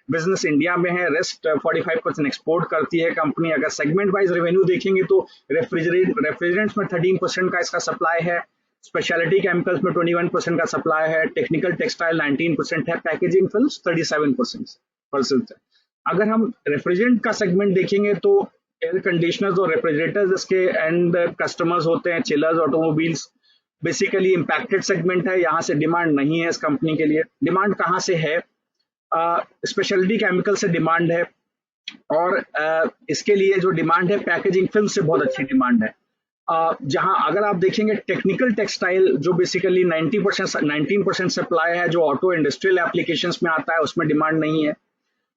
बिजनेस इंडिया में है, रेस्ट 45% एक्सपोर्ट करती है कंपनी। अगर सेगमेंट वाइज रेवेन्यू देखेंगे तो रेफ्रिजरेंट्स में 13% का इसका सप्लाई है, स्पेशलिटी केमिकल्स में 21% का सप्लाई है, टेक्निकल टेक्सटाइल 19% है, पैकेजिंग फिल्म्स 37% है। अगर हम रेफ्रिजरेंट का सेगमेंट देखेंगे तो एयर कंडीशनर्स और रेफ्रिजरेटर्स इसके एंड कस्टमर्स होते हैं, chillers, automobiles, basically impacted segment है, यहाँ से डिमांड नहीं है इस कंपनी के लिए। डिमांड कहाँ से है? स्पेशलिटी केमिकल से डिमांड है, और इसके लिए जो डिमांड है पैकेजिंग फिल्म से बहुत अच्छी डिमांड है। जहां अगर आप देखेंगे टेक्निकल टेक्सटाइल जो बेसिकली 19% सप्लाई है, जो ऑटो इंडस्ट्रियल एप्लीकेशंस में आता है, उसमें डिमांड नहीं है।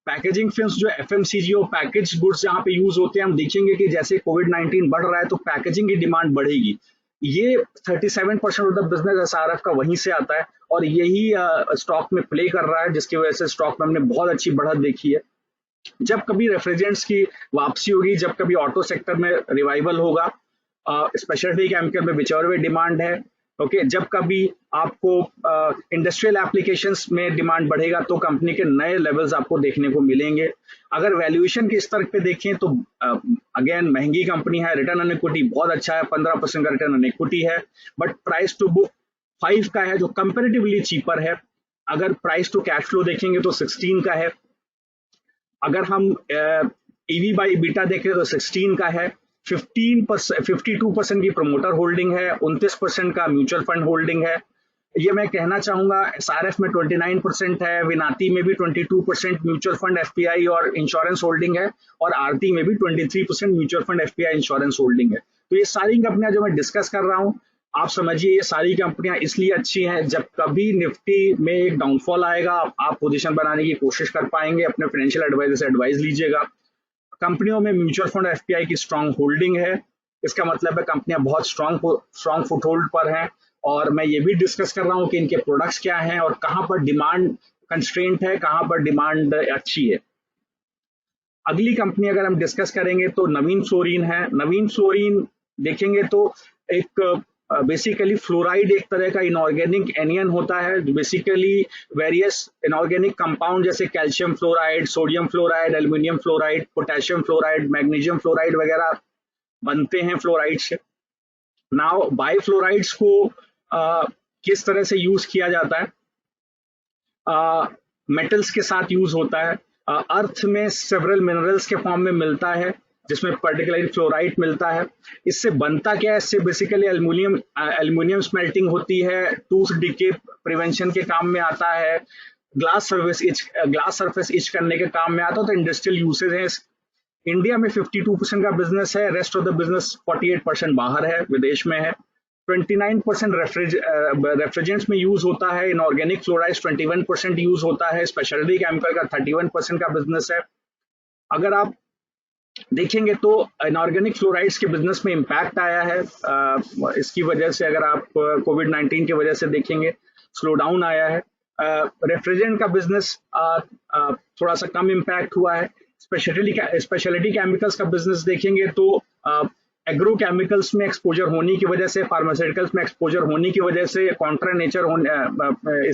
पैकेजिंग फिल्म्स जो एफएमसीजी और पैकेज गुड्स जहाँ पे यूज होते हैं, हम देखेंगे कि जैसे कोविड-19 बढ़ रहा है तो पैकेजिंग की डिमांड बढ़ेगी। ये 37% ऑफ द बिजनेस एसआरएफ का वहीं से आता है, और यही स्टॉक में प्ले कर रहा है, जिसकी वजह से स्टॉक में हमने बहुत अच्छी बढ़त देखी है। जब कभी रेफ्रिजरेंट्स की वापसी होगी, जब कभी ऑटो सेक्टर में रिवाइवल होगा, स्पेशलिटी केमिकल में विचर वे डिमांड है, ओके, जब कभी आपको इंडस्ट्रियल एप्लीकेशंस में डिमांड बढ़ेगा तो कंपनी के नए लेवल्स आपको देखने को मिलेंगे। अगर वैल्यूएशन के स्तर पे देखें तो अगेन महंगी कंपनी है, रिटर्न ऑन इक्विटी बहुत अच्छा है, 15% का रिटर्न ऑन इक्विटी है, बट प्राइस टू बुक 5 का है, जो कंपेरेटिवली चीपर है। अगर प्राइस टू कैश फ्लो देखेंगे तो 16 का है। अगर हम ईवी बाई बीटा देखें तो 16 का है। 52% की प्रमोटर होल्डिंग है, 29% का म्यूचुअल फंड होल्डिंग है। ये मैं कहना चाहूंगा, एसआरएफ में 29% है, विनाती में भी 22% म्यूचुअल फंड, एफपीआई और इंश्योरेंस होल्डिंग है, और आरती में भी 23% mutual fund, FPI, insurance holding है। तो ये सारी कंपनियां जो मैं डिस्कस कर रहा हूँ, आप समझिए ये सारी कंपनियां इसलिए अच्छी हैं, जब कभी निफ्टी में एक डाउनफॉल आएगा आप पोजीशन बनाने की कोशिश कर पाएंगे। अपने फाइनेंशियल एडवाइजर से एडवाइस लीजिएगा। कंपनियों में म्यूचुअल फंड, एफपीआई की स्ट्रांग होल्डिंग है, इसका मतलब है कंपनियां बहुत स्ट्रांग फुटहोल्ड पर हैं। और मैं ये भी डिस्कस कर रहा हूँ कि इनके प्रोडक्ट्स क्या हैं और कहाँ पर डिमांड कंस्ट्रेंट है, कहाँ पर डिमांड अच्छी है। अगली कंपनी अगर हम डिस्कस करेंगे तो नवीन फ्लोरीन है। नवीन फ्लोरीन देखेंगे तो एक बेसिकली फ्लोराइड एक तरह का इनऑर्गेनिक एनियन होता है, बेसिकली वेरियस इनऑर्गेनिक कंपाउंड जैसे calcium fluoride, sodium fluoride, aluminium fluoride, potassium fluoride, magnesium fluoride वगैरह बनते हैं फ्लोराइड से। नाउ बाई फ्लोराइड्स को किस तरह से यूज किया जाता है? मेटल्स के साथ यूज होता है। अर्थ में सेवरल मिनरल्स के फॉर्म में मिलता है, जिसमें पर्टिकुलरली फ्लोराइड मिलता है। इससे बनता क्या है? इससे बेसिकली एल्यूमिनियम स्मेल्टिंग होती है, टूथ डिके प्रिवेंशन के काम में आता है, ग्लास सरफेस इच करने के काम में आता है। तो इंडस्ट्रियल यूसेज है। इंडिया में 52% का बिजनेस है, रेस्ट ऑफ द बिजनेस 48% बाहर है, विदेश में है। 29% रेफ्रिजरेंट्स में यूज होता है, इनऑर्गेनिक फ्लोराइड्स 21% यूज होता है, स्पेशलिटी केमिकल का 31% का बिजनेस है। अगर आप देखेंगे तो इनऑर्गेनिक फ्लोराइड्स के बिजनेस में इम्पैक्ट आया है, इसकी वजह से अगर आप कोविड-19 की वजह से देखेंगे स्लो डाउन आया है। रेफ्रिजरेंट का बिजनेस थोड़ा सा कम इम्पैक्ट हुआ है। स्पेशलिटी केमिकल्स का बिजनेस देखेंगे तो एग्रो केमिकल्स में एक्सपोजर होने की वजह से, फार्मास्यूटिकल्स में एक्सपोजर होने की वजह से, कॉन्ट्रा नेचर होने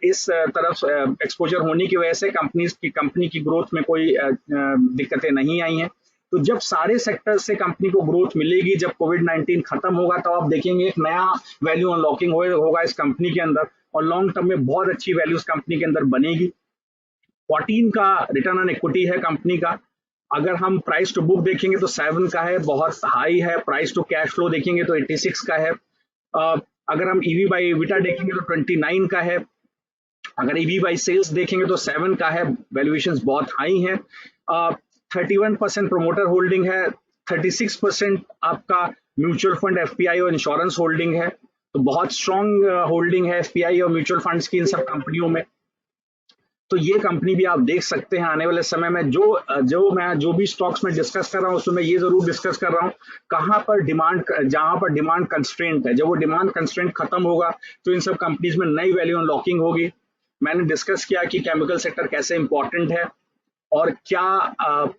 इस तरफ एक्सपोजर होने की वजह से कंपनी की ग्रोथ में कोई दिक्कतें नहीं आई हैं। तो जब सारे सेक्टर से कंपनी को ग्रोथ मिलेगी, जब कोविड-19 खत्म होगा, तो आप देखेंगे एक नया वैल्यू अनलॉकिंग होगा इस कंपनी के अंदर, और लॉन्ग टर्म में बहुत अच्छी वैल्यू इस कंपनी के अंदर बनेगी। 14 का रिटर्न ऑन इक्विटी है कंपनी का। अगर हम प्राइस टू बुक देखेंगे तो 7 का है, बहुत हाई है। प्राइस टू कैश फ्लो देखेंगे तो 86 का है। अगर हम ईवी बाई एबिटा देखेंगे तो 29 का है। अगर ईवी बाई सेल्स देखेंगे तो 7 का है। वैल्यूएशंस बहुत हाई हैं। 31% प्रोमोटर होल्डिंग है, 36% आपका म्यूचुअल फंड, एफपीआई और इंश्योरेंस होल्डिंग है। तो बहुत स्ट्रॉन्ग होल्डिंग है एफपीआई और म्यूचुअल फंड्स की इन सब कंपनियों में। तो ये कंपनी भी आप देख सकते हैं आने वाले समय में। जो भी स्टॉक्स में डिस्कस कर रहा हूँ उसमें मैं ये जरूर डिस्कस कर रहा हूँ कहाँ पर डिमांड, जहां पर डिमांड कंस्ट्रेंट है, जब वो डिमांड कंस्ट्रेंट खत्म होगा तो इन सब कंपनीज में नई वैल्यू अनलॉकिंग होगी। मैंने डिस्कस किया कि केमिकल सेक्टर कैसे इंपॉर्टेंट है। और क्या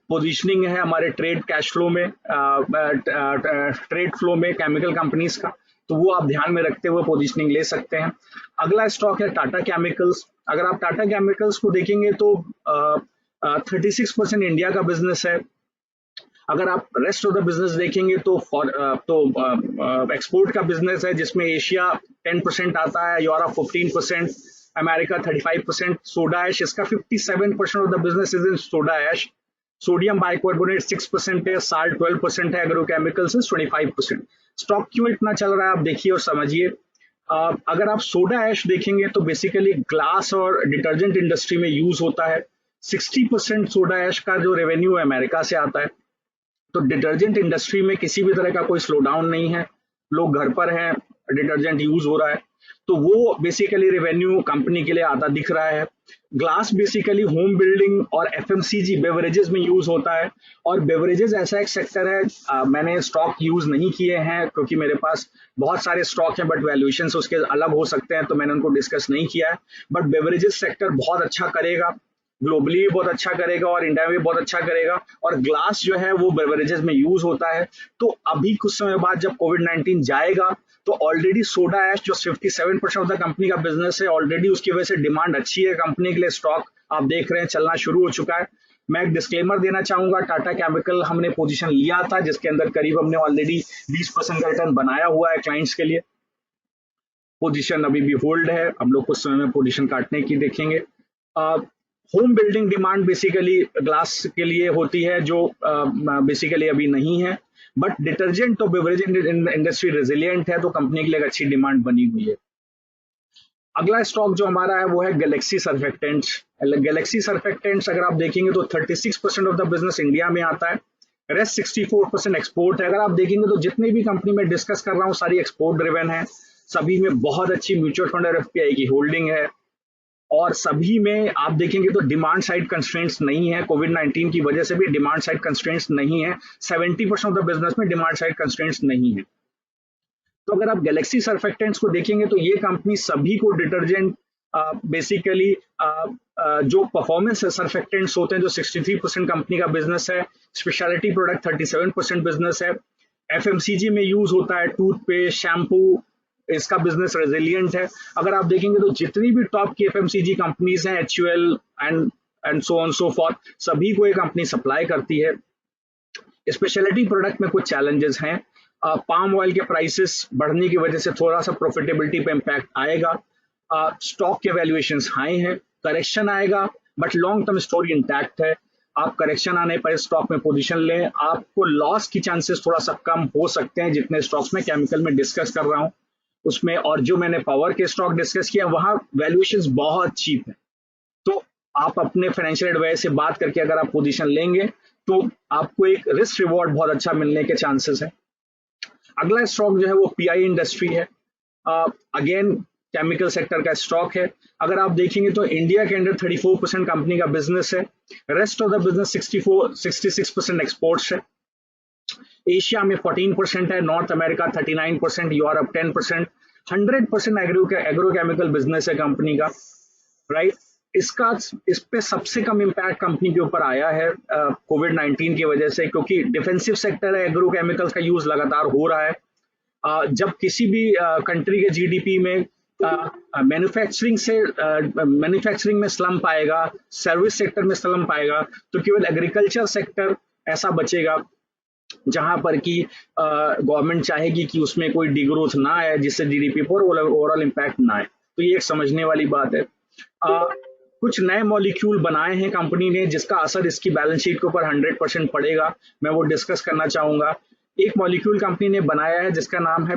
पोजीशनिंग है हमारे ट्रेड कैश फ्लो में, ट्रेड फ्लो में केमिकल कंपनीज का, तो वो आप ध्यान में रखते हुए पोजीशनिंग ले सकते हैं। अगला स्टॉक है टाटा केमिकल्स। अगर आप टाटा केमिकल्स को देखेंगे तो 36% इंडिया का बिजनेस है। अगर आप रेस्ट ऑफ द बिजनेस देखेंगे तो एक्सपोर्ट का बिजनेस है, जिसमें एशिया 10% आता है, यूरोप 15%, अमेरिका 35%, सोडा ऐश इसका 57% of the business is in soda ash. Sodium bicarbonate 6% है, साल्ट 12% है, एग्रोकेमिकल्स 25%। स्टॉक क्यों इतना चल रहा है आप देखिए और समझिए। अगर आप सोडा ऐश देखेंगे तो बेसिकली ग्लास और डिटर्जेंट इंडस्ट्री में यूज होता है। 60% सोडा ऐश का जो रेवेन्यू है अमेरिका से आता है। तो डिटर्जेंट इंडस्ट्री में किसी भी तरह का कोई स्लो डाउन नहीं है, लोग घर पर हैं, डिटर्जेंट यूज हो रहा है, तो वो बेसिकली रेवेन्यू कंपनी के लिए आता दिख रहा है। ग्लास बेसिकली होम बिल्डिंग और एफएमसीजी बेवरेजेस में यूज होता है, और बेवरेजेस ऐसा एक सेक्टर है, मैंने स्टॉक यूज नहीं किए हैं क्योंकि मेरे पास बहुत सारे स्टॉक हैं, बट वैल्यूएशंस उसके अलग हो सकते हैं, तो मैंने उनको डिस्कस नहीं किया है। बट बेवरेजेस सेक्टर बहुत अच्छा करेगा, ग्लोबली भी बहुत अच्छा करेगा और इंडिया में भी बहुत अच्छा करेगा। और ग्लास जो है वो बेवरेजेस में यूज होता है। तो अभी कुछ समय बाद जब कोविड-19 जाएगा तो ऑलरेडी सोडा ऐश जो 57% ऑफ द कंपनी का बिजनेस है, ऑलरेडी उसकी वजह से डिमांड अच्छी है कंपनी के लिए, स्टॉक आप देख रहे हैं चलना शुरू हो चुका है। मैं एक डिस्क्लेमर देना चाहूंगा, टाटा केमिकल हमने पोजीशन लिया था जिसके अंदर करीब हमने ऑलरेडी 20% का रिटर्न बनाया हुआ है क्लाइंट्स के लिए। पोजीशन अभी भी होल्ड है, हम लोग कुछ समय में पोजीशन काटने की देखेंगे। Home building demand basically glass के लिए होती है, जो बेसिकली अभी नहीं है, बट डिटर्जेंट और बेवरेज इंडस्ट्री रेजिलिएंट है, तो कंपनी के लिए एक अच्छी डिमांड बनी हुई है। अगला स्टॉक जो हमारा है वो है गैलेक्सी सर्फेक्टेंट्स। गैलेक्सी सर्फेक्टेंट्स अगर आप देखेंगे तो 36% ऑफ द बिजनेस इंडिया में आता है, रेस्ट 64% एक्सपोर्ट है। अगर आप देखेंगे तो जितनी भी कंपनी में डिस्कस कर रहा हूँ सारी एक्सपोर्ट ड्रिवन है, सभी में बहुत अच्छी म्यूचुअल फंड और एफपीआई की होल्डिंग है, और सभी में आप देखेंगे तो डिमांड साइड कंस्ट्रेंट्स नहीं है। कोविड-19 की वजह से भी डिमांड साइड कंस्ट्रेंट्स नहीं है। 70% ऑफ द बिजनेस में डिमांड साइड कंस्ट्रेंट्स नहीं है। तो अगर आप गैलेक्सी सर्फेक्टेंट्स को देखेंगे तो ये कंपनी सभी को डिटर्जेंट बेसिकली जो परफॉर्मेंस सर्फेक्टेंट्स होते हैं, जो 63% कंपनी का बिजनेस है, स्पेशलिटी प्रोडक्ट 37% बिजनेस है, एफएमसीजी में यूज होता है, टूथपेस्ट, शैम्पू, इसका बिजनेस रेजिलिएंट है। अगर आप देखेंगे तो जितनी भी टॉप की एफएमसीजी कंपनीज हैं, HUL and so on so forth, सभी को ये कंपनी सप्लाई करती है। स्पेशलिटी प्रोडक्ट में कुछ चैलेंजेस हैं, पाम ऑयल के प्राइसेस बढ़ने की वजह से थोड़ा सा प्रॉफिटेबिलिटी पे इम्पैक्ट आएगा, स्टॉक के वैल्यूएशंस हाई हैं, करेक्शन आएगा, but long term story intact है। आप करेक्शन आने पर स्टॉक में पोजीशन लें, आपको लॉस की चांसेस थोड़ा सा कम हो सकते हैं जितने स्टॉक्स में केमिकल में डिस्कस कर रहा हूँ उसमें। और जो मैंने पावर के स्टॉक डिस्कस किया वहां वैल्यूएशंस बहुत चीप है, तो आप अपने फाइनेंशियल एडवाइस से बात करके अगर आप पोजीशन लेंगे तो आपको एक रिस्क रिवॉर्ड बहुत अच्छा मिलने के चांसेस है। अगला स्टॉक जो है वो पीआई इंडस्ट्री है, अगेन केमिकल सेक्टर का स्टॉक है। अगर आप देखेंगे तो इंडिया के अंदर 34% कंपनी का बिजनेस है, rest of the business 66% exports है, एशिया में 14% है, north America 39%, Europe 10%, 100% agrochemical business है कंपनी का, राइट। इस पे सबसे कम इम्पैक्ट कंपनी के ऊपर आया है कोविड-19 की वजह से, क्योंकि डिफेंसिव सेक्टर है, एग्रोकेमिकल्स का यूज लगातार हो रहा है। जब किसी भी कंट्री के जीडीपी में मैन्युफैक्चरिंग में स्लम्प आएगा, सर्विस सेक्टर में स्लम्प आएगा, तो केवल एग्रीकल्चर सेक्टर ऐसा बचेगा जहां पर कि गवर्नमेंट चाहेगी कि उसमें कोई डिग्रोथ ना आए, जिससे जीडीपी पर ओवरऑल इम्पैक्ट ना आए। तो ये एक समझने वाली बात है। कुछ नए मॉलिक्यूल बनाए हैं कंपनी ने जिसका असर इसकी बैलेंस शीट के ऊपर 100% पड़ेगा, मैं वो डिस्कस करना चाहूंगा। एक मॉलिक्यूल कंपनी ने बनाया है जिसका नाम है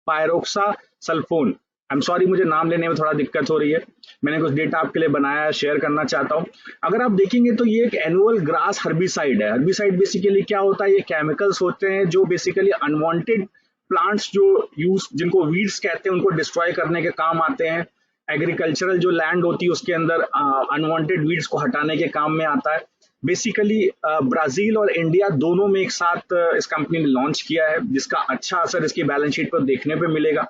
पायरोक्सा सल्फोन। आई एम सॉरी, मुझे नाम लेने में थोड़ा दिक्कत हो रही है, मैंने कुछ डेटा आपके लिए बनाया है, शेयर करना चाहता हूँ। अगर आप देखेंगे तो ये एक एनुअल ग्रास हर्बिसाइड है। हर्बिसाइड बेसिकली क्या होता है, ये केमिकल्स होते हैं जो बेसिकली अनवांटेड प्लांट्स जिनको वीड्स कहते हैं उनको डिस्ट्रॉय करने के काम आते हैं। एग्रीकल्चरल जो लैंड होती है उसके अंदर अनवांटेड वीड्स को हटाने के काम में आता है। बेसिकली ब्राजील और इंडिया दोनों में एक साथ इस कंपनी ने लॉन्च किया है, जिसका अच्छा असर इसकी बैलेंस शीट पर देखने पे मिलेगा।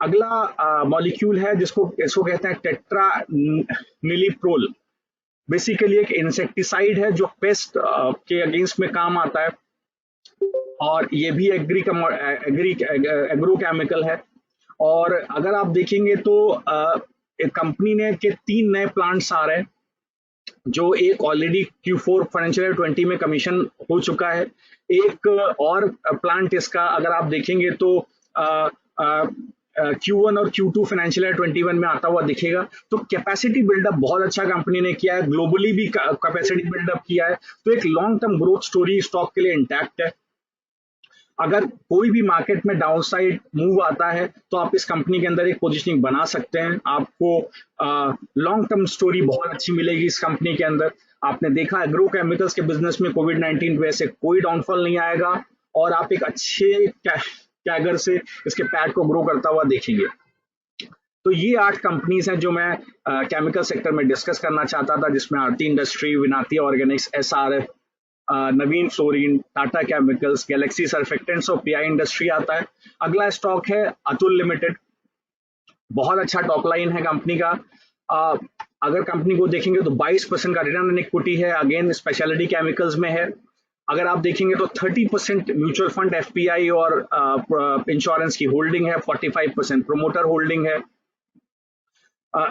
अगला मॉलिक्यूल है इसको कहते हैं टेट्रा निलिप्रोल। बेसिकली एक इंसेक्टिसाइड है जो पेस्ट के अगेंस्ट में काम आता है, और ये भी एग्रो केमिकल है। और अगर आप देखेंगे तो एक कंपनी ने के 3 नए प्लांट्स आ रहे हैं, जो एक ऑलरेडी Q4 फाइनेंशियल ईयर 20 में कमीशन हो चुका है। एक और प्लांट इसका अगर आप देखेंगे तो Q1 और Q2 फाइनेंशियल ईयर 21 में आता हुआ दिखेगा। तो कैपेसिटी बिल्डअप बहुत अच्छा कंपनी ने किया है, ग्लोबली भी कैपेसिटी बिल्डअप किया है। तो एक long term growth story stock के लिए इंटैक्ट है। अगर कोई भी मार्केट में डाउनसाइड मूव आता है तो आप इस कंपनी के अंदर एक पोजीशनिंग बना सकते हैं। आपको लॉन्ग टर्म स्टोरी बहुत अच्छी मिलेगी इस कंपनी के अंदर। आपने देखा एग्रो केमिकल्स के बिजनेस में कोविड-19 की वजह से कोई डाउनफॉल नहीं आएगा, और आप एक अच्छे कैगर से इसके पैट को ग्रो करता हुआ देखेंगे। तो ये 8 कंपनीज हैं जो मैं केमिकल सेक्टर में डिस्कस करना चाहता था, जिसमें Aarti industry, Vinati organics, SRF, Navin fluorine, Tata chemicals, galaxy surfactants और PI इंडस्ट्री आता है। अगला स्टॉक है अतुल लिमिटेड। बहुत अच्छा टॉप लाइन है कंपनी का। अगर कंपनी को देखेंगे तो 22% का रिटर्न ऑन इक्विटी है, अगेन स्पेशलिटी केमिकल्स में है। अगर आप देखेंगे तो 30% म्यूचुअल फंड, FPI और इंश्योरेंस की होल्डिंग है, 45% प्रोमोटर होल्डिंग है।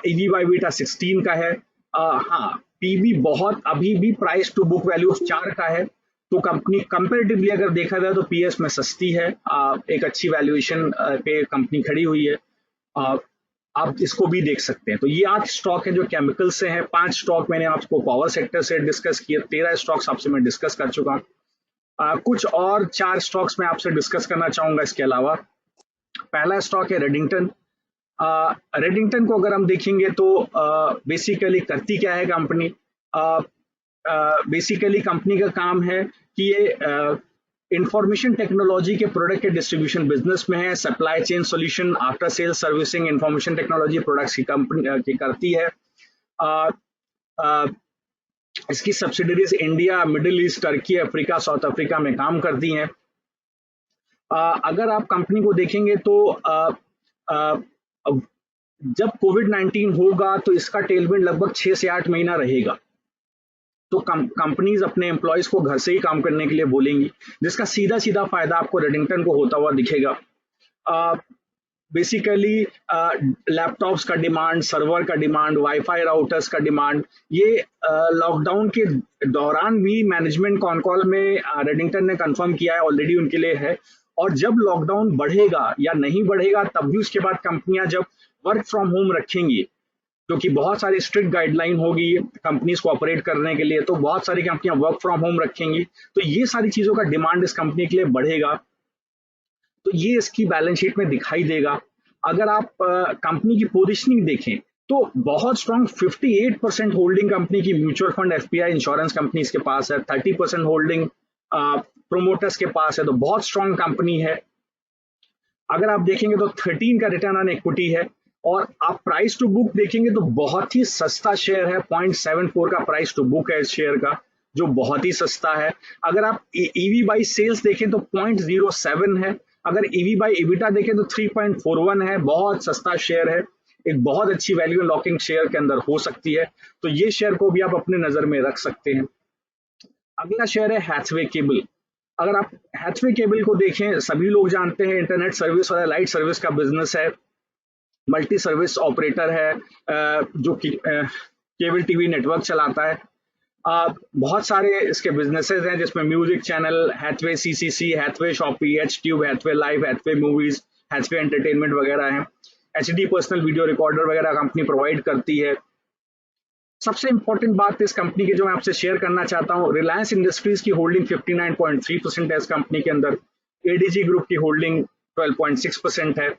EV बाई बीटा 16 का है। हाँ, PB बहुत अभी भी प्राइस टू बुक वैल्यू 4 का है, तो कंपनी कंपेरेटिवली अगर देखा जाए तो PS में सस्ती है। एक अच्छी वैल्यूएशन पे कंपनी खड़ी हुई है, आप इसको भी देख सकते हैं। तो ये 8 स्टॉक है जो केमिकल से हैं। 5 स्टॉक मैंने आपको पावर सेक्टर से डिस्कस किए, 13 स्टॉक्स आपसे मैं डिस्कस कर चुका हूँ। कुछ और 4 स्टॉक्स मैं आपसे डिस्कस करना चाहूंगा इसके अलावा। पहला स्टॉक है रेडिंगटन। रेडिंगटन को अगर हम देखेंगे तो बेसिकली करती क्या है कंपनी। बेसिकली कंपनी का काम है कि ये इंफॉर्मेशन टेक्नोलॉजी के प्रोडक्ट के डिस्ट्रीब्यूशन बिजनेस में है। Supply chain solution, after sale servicing, information technology products की कंपनी की करती है। इसकी subsidiaries India, middle east, Turkey, Africa, south Africa में काम करती हैं। अगर आप कंपनी को देखेंगे तो जब कोविड-19 होगा तो इसका टेलविंड लगभग 6 से 8 महीना रहेगा। तो कंपनीज अपने एम्प्लॉयज को घर से ही काम करने के लिए बोलेंगी, जिसका सीधा सीधा फायदा आपको रेडिंगटन को होता हुआ दिखेगा। बेसिकली लैपटॉप्स का डिमांड, सर्वर का डिमांड, वाईफाई राउटर्स का डिमांड, ये लॉकडाउन के दौरान भी मैनेजमेंट कॉन कॉल में रेडिंगटन ने कंफर्म किया है, ऑलरेडी उनके लिए है। और जब लॉकडाउन बढ़ेगा या नहीं बढ़ेगा तब भी उसके बाद कंपनियां जब वर्क फ्रॉम होम रखेंगी, क्योंकि बहुत सारी स्ट्रिक्ट गाइडलाइन होगी कंपनीज को ऑपरेट करने के लिए, तो बहुत सारी कंपनियां वर्क फ्रॉम होम रखेंगी, तो ये सारी चीजों का डिमांड इस कंपनी के लिए बढ़ेगा। तो ये इसकी बैलेंस शीट में दिखाई देगा। अगर आप कंपनी की पोजीशनिंग देखें तो बहुत स्ट्रॉन्ग 58% होल्डिंग कंपनी की mutual fund, FPI, insurance company के पास है। 30% होल्डिंग प्रोमोटर्स के पास है, तो बहुत स्ट्रॉन्ग कंपनी है। अगर आप देखेंगे तो 13 का रिटर्न ऑन इक्विटी है, और आप प्राइस टू बुक देखेंगे तो बहुत ही सस्ता शेयर है। 0.74 का प्राइस टू बुक है इस शेयर का, जो बहुत ही सस्ता है। अगर आप EV बाई सेल्स देखें तो 0.07 है। अगर EV बाई EBITDA देखें तो 3.41 है। बहुत सस्ता शेयर है, एक बहुत अच्छी वैल्यू लॉकिंग शेयर के अंदर हो सकती है, तो ये शेयर को भी आप अपने नजर में रख सकते हैं। अगला शेयर है हैथवे केबल। अगर आप हैथवे केबल को देखें, सभी लोग जानते हैं इंटरनेट सर्विस और लाइट सर्विस का बिजनेस है, मल्टी सर्विस ऑपरेटर है, जो कि केबल टीवी नेटवर्क चलाता है। बहुत सारे इसके बिजनेसेस हैं, जिसमें music channel, Hathway CCC, Hathway shoppe, HTube, Hathway live, Hathway movies, Hathway entertainment वगैरह हैं। HD पर्सनल वीडियो रिकॉर्डर वगैरह कंपनी प्रोवाइड करती है। सबसे इंपॉर्टेंट बात इस कंपनी की जो मैं आपसे शेयर करना चाहता हूँ, रिलायंस इंडस्ट्रीज की होल्डिंग 59.3% है इस कंपनी के अंदर। ADG ग्रुप की होल्डिंग 12.6% है।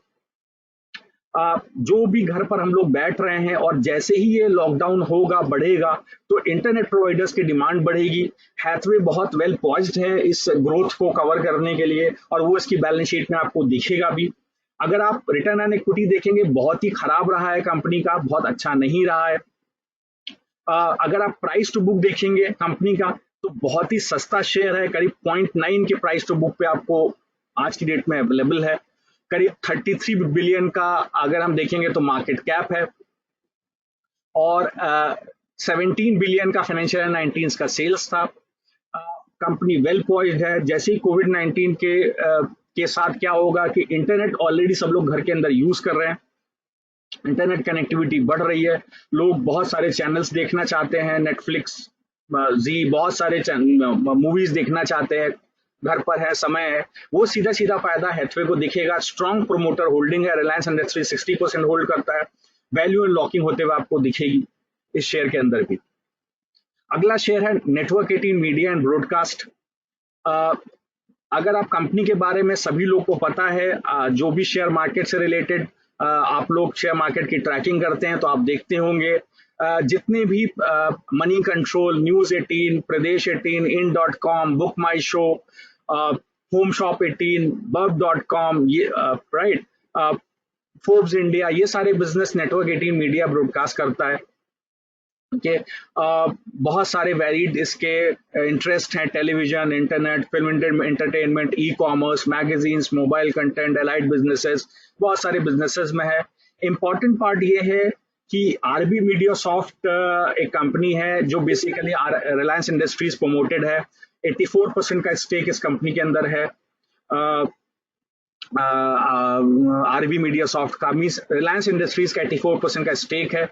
जो भी घर पर हम लोग बैठ रहे हैं, और जैसे ही ये लॉकडाउन होगा, बढ़ेगा, तो इंटरनेट प्रोवाइडर्स की डिमांड बढ़ेगी। हैथवे बहुत वेल पॉइज्ड है इस ग्रोथ को कवर करने के लिए, और वो इसकी बैलेंस शीट में आपको दिखेगा भी। अगर आप रिटर्न ऑन इक्विटी देखेंगे, बहुत ही खराब रहा है कंपनी का, बहुत अच्छा नहीं रहा है। अगर आप प्राइस टू बुक देखेंगे कंपनी का, तो बहुत ही सस्ता शेयर है, करीब 0.9 के प्राइस टू बुक पे आपको आज की डेट में अवेलेबल है। करीब 33 बिलियन का अगर हम देखेंगे तो मार्केट कैप है, और 17 बिलियन का फाइनेंशियल ईयर 19 का सेल्स था। कंपनी वेल पॉइज्ड है। जैसे ही कोविड-19 के साथ क्या होगा कि इंटरनेट ऑलरेडी सब लोग घर के अंदर यूज कर रहे हैं, इंटरनेट कनेक्टिविटी बढ़ रही है, लोग बहुत सारे चैनल्स देखना चाहते हैं, नेटफ्लिक्स, जी, बहुत सारे मूवीज देखना चाहते हैं, घर पर है, समय है, वो सीधा सीधा फायदा हैथवे को दिखेगा। स्ट्रॉन्ग प्रोमोटर होल्डिंग है, रिलायंस इंडस्ट्री 60% होल्ड करता है, वैल्यू अनलॉकिंग होते हुए आपको दिखेगी इस शेयर के अंदर भी। अगला शेयर है नेटवर्क 18 मीडिया एंड ब्रॉडकास्ट। अगर आप कंपनी के बारे में सभी लोग को पता है, जो भी शेयर मार्केट से रिलेटेड आप लोग शेयर मार्केट की ट्रैकिंग करते हैं तो आप देखते होंगे जितने भी मनी कंट्रोल, न्यूज 18, प्रदेश 18, इन.com, बुक माई शो, होम शॉप 18, burp.com, ये राइट, फोर्ब्स इंडिया, ये सारे बिजनेस नेटवर्क 18 मीडिया ब्रॉडकास्ट करता है के बहुत सारे वैलिड इसके इंटरेस्ट हैं, television, internet, film entertainment, e commerce, magazines, mobile content, allied businesses, बहुत सारे बिजनेसेस में है। इम्पॉर्टेंट पार्ट ये है कि आरबी मीडिया सॉफ्ट एक कंपनी है जो बेसिकली रिलायंस इंडस्ट्रीज प्रमोटेड है। 84% का स्टेक इस कंपनी के अंदर है। आरबी मीडिया सॉफ्ट का, मींस रिलायंस इंडस्ट्रीज का 84% का स्टेक है।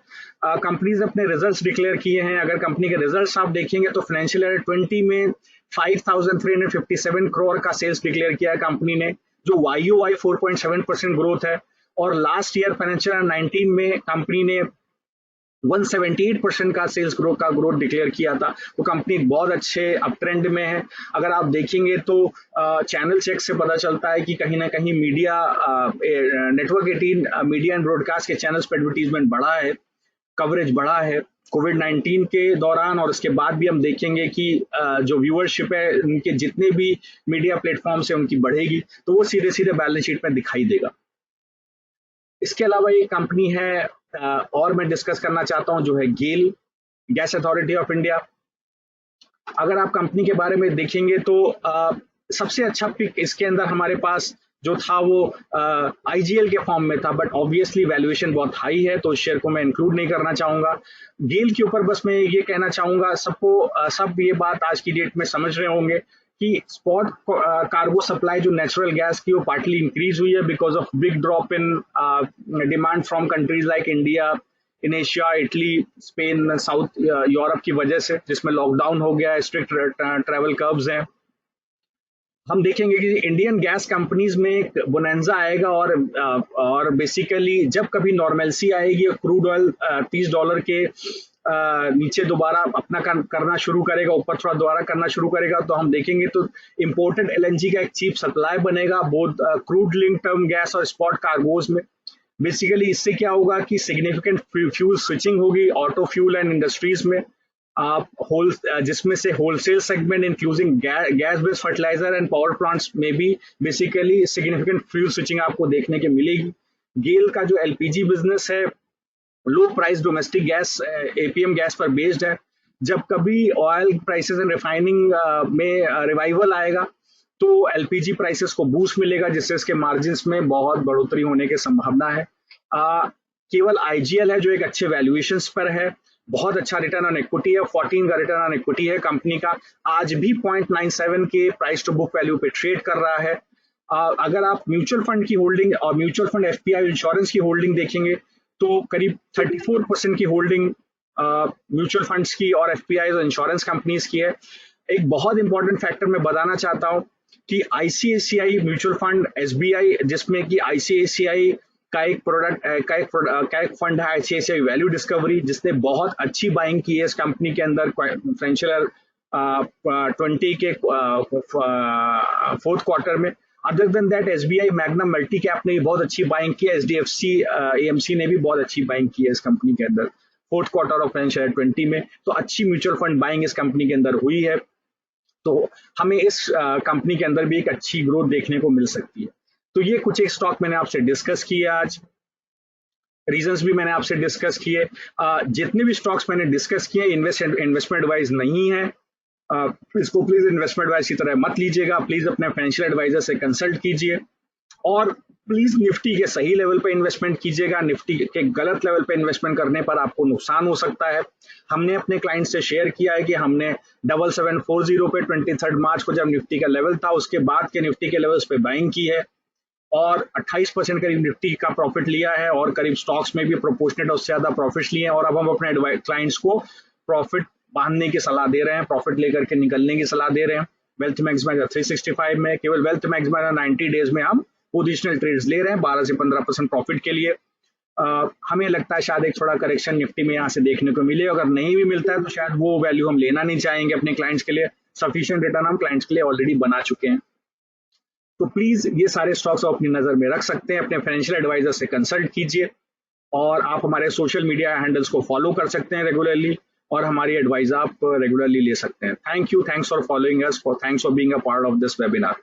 कंपनीज ने अपने रिजल्ट्स डिक्लेयर किए हैं। अगर कंपनी के रिजल्ट्स आप देखेंगे तो फाइनेंशियल ईयर 20 में 5,357 करोड़ का सेल्स डिक्लेयर किया है कंपनी ने, जो YoY 4.7% ग्रोथ है। और लास्ट ईयर फाइनेंशियल ईयर 19 में कंपनी ने 178% का सेल्स ग्रोथ डिक्लेयर किया था। तो कंपनी बहुत अच्छे अप ट्रेंड में है। अगर आप देखेंगे तो चैनल चेक से पता चलता है कि कहीं ना कहीं media, network 18 media and broadcast के चैनल्स पर एडवर्टीजमेंट बढ़ा है, कवरेज बढ़ा है कोविड-19 के दौरान, और उसके बाद भी हम देखेंगे कि जो व्यूअरशिप है उनके जितने भी मीडिया प्लेटफॉर्म्स है उनकी बढ़ेगी, तो वो सीधे सीधे बैलेंस शीट में दिखाई देगा। इसके अलावा ये कंपनी है और मैं डिस्कस करना चाहता हूं जो है गेल, गैस अथॉरिटी ऑफ इंडिया। अगर आप कंपनी के बारे में देखेंगे तो सबसे अच्छा पिक इसके अंदर हमारे पास जो था वो IGL के फॉर्म में था, बट ऑब्वियसली वैल्यूएशन बहुत हाई है तो शेयर को मैं इंक्लूड नहीं करना चाहूंगा। गेल के ऊपर बस मैं ये कहना चाहूंगा, सबको सब ये बात आज की डेट में समझ रहे होंगे कि स्पॉट कार्गो सप्लाई जो नेचुरल गैस की वो पार्टली इंक्रीज हुई है because of big drop in demand from countries like India, in Asia, Italy, Spain, south Europe की वजह से, जिसमें लॉकडाउन हो गया, स्ट्रिक्ट ट्रैवल कर्व्स हैं। हम देखेंगे कि इंडियन गैस कंपनीज में एक बोनेंजा आएगा और बेसिकली जब कभी नॉर्मलसी आएगी और क्रूड ऑयल $30 के नीचे दोबारा अपना करना शुरू करेगा, ऊपर थोड़ा दोबारा करना शुरू करेगा, तो हम देखेंगे तो इंपोर्टेड LNG का एक चीप सप्लाई बनेगा both crude link term gas और स्पॉट कार्गोज में। बेसिकली इससे क्या होगा कि सिग्निफिकेंट फ्यूल स्विचिंग होगी ऑटो फ्यूल एंड इंडस्ट्रीज में, जिसमें से wholesale segment including gas based fertiliser and power plants में भी बेसिकली सिग्निफिकेंट फ्यूल स्विचिंग आपको देखने के मिलेगी। गेल का जो LPG बिजनेस है लो price domestic gas APM gas पर बेस्ड है। जब कभी ऑयल प्राइसेस एंड रिफाइनिंग में रिवाइवल आएगा तो LPG प्राइसेस को बूस्ट मिलेगा, जिससे इसके मार्जिन में बहुत बढ़ोतरी होने की संभावना है। केवल IGL है जो एक अच्छे वैल्यूएशन पर है, बहुत अच्छा रिटर्न ऑन इक्विटी है, 14 का रिटर्न ऑन इक्विटी है कंपनी का, आज भी 0.97 के प्राइस टू बुक वैल्यू पे ट्रेड कर रहा है। अगर आप म्यूचुअल फंड की होल्डिंग और म्यूचुअल फंड FPI इंश्योरेंस की होल्डिंग देखेंगे तो करीब 34% की होल्डिंग म्यूचुअल फंड्स की और FPI और इंश्योरेंस कंपनीज की है। एक बहुत इंपॉर्टेंट फैक्टर मैं बताना चाहता हूँ कि ICICI म्यूचुअल फंड, SBI, जिसमें कि ICICI का एक फंड है ICICI वैल्यू डिस्कवरी, जिसने बहुत अच्छी बाइंग की है इस कंपनी के अंदर फाइनेंशियल ईयर 20 के फोर्थ क्वार्टर में। Other than that SBI magnum multi cap ने भी बहुत अच्छी बाइंग की है, SDFC AMC ने भी बहुत अच्छी बाइंग की है इस कंपनी के अंदर fourth quarter of financial year 20 में। तो अच्छी म्यूचुअल फंड बाइंग इस कंपनी के अंदर हुई है, तो हमें इस कंपनी के अंदर भी एक अच्छी ग्रोथ देखने को मिल सकती है। तो ये कुछ एक स्टॉक मैंने आपसे डिस्कस किए आज, रीजंस भी मैंने आपसे डिस्कस किए। जितने भी स्टॉक्स मैंने डिस्कस किए इन्वेस्टमेंट एडवाइस नहीं है, इसको प्लीज इन्वेस्टमेंट एडवाइस की तरह मत लीजिएगा, प्लीज अपने फाइनेंशियल एडवाइजर से कंसल्ट कीजिए। और प्लीज निफ्टी के सही लेवल पे इन्वेस्टमेंट कीजिएगा, निफ्टी के गलत लेवल पे इन्वेस्टमेंट करने पर आपको नुकसान हो सकता है। हमने अपने क्लाइंट से शेयर किया है कि हमने 7740 पे 23 मार्च को जब निफ्टी का लेवल था उसके बाद के निफ्टी के लेवल्स पे बाइंग की है और 28% करीब निफ्टी का प्रॉफिट लिया है और करीब स्टॉक्स में भी प्रोपोर्शनेट उससे ज्यादा प्रॉफिट्स लिए हैं और अब हम अपने क्लाइंट्स को प्रॉफिट बांधने की सलाह दे रहे हैं, प्रॉफिट लेकर के निकलने की सलाह दे रहे हैं। वेल्थ मैक्सिमाइजर 365 में केवल वेल्थ मैक्सिमाइजर 90 डेज में हम पोजिशनल ट्रेड्स ले रहे हैं 12 से 15% प्रॉफिट के लिए। हमें लगता है शायद एक थोड़ा करेक्शन निफ्टी में यहाँ से देखने को मिले, अगर नहीं भी मिलता है तो शायद वो वैल्यू हम लेना नहीं चाहेंगे अपने क्लाइंट्स के लिए, सफिशिएंट रिटर्न हम क्लाइंट्स के लिए ऑलरेडी बना चुके हैं। तो प्लीज ये सारे स्टॉक्स आप अपनी नजर में रख सकते हैं, अपने फाइनेंशियल एडवाइजर से कंसल्ट कीजिए और आप हमारे सोशल मीडिया हैंडल्स को फॉलो कर सकते हैं रेगुलरली और हमारी एडवाइस आप रेगुलरली ले सकते हैं। Thank you, thanks for following us, for thanks for being a part of this webinar.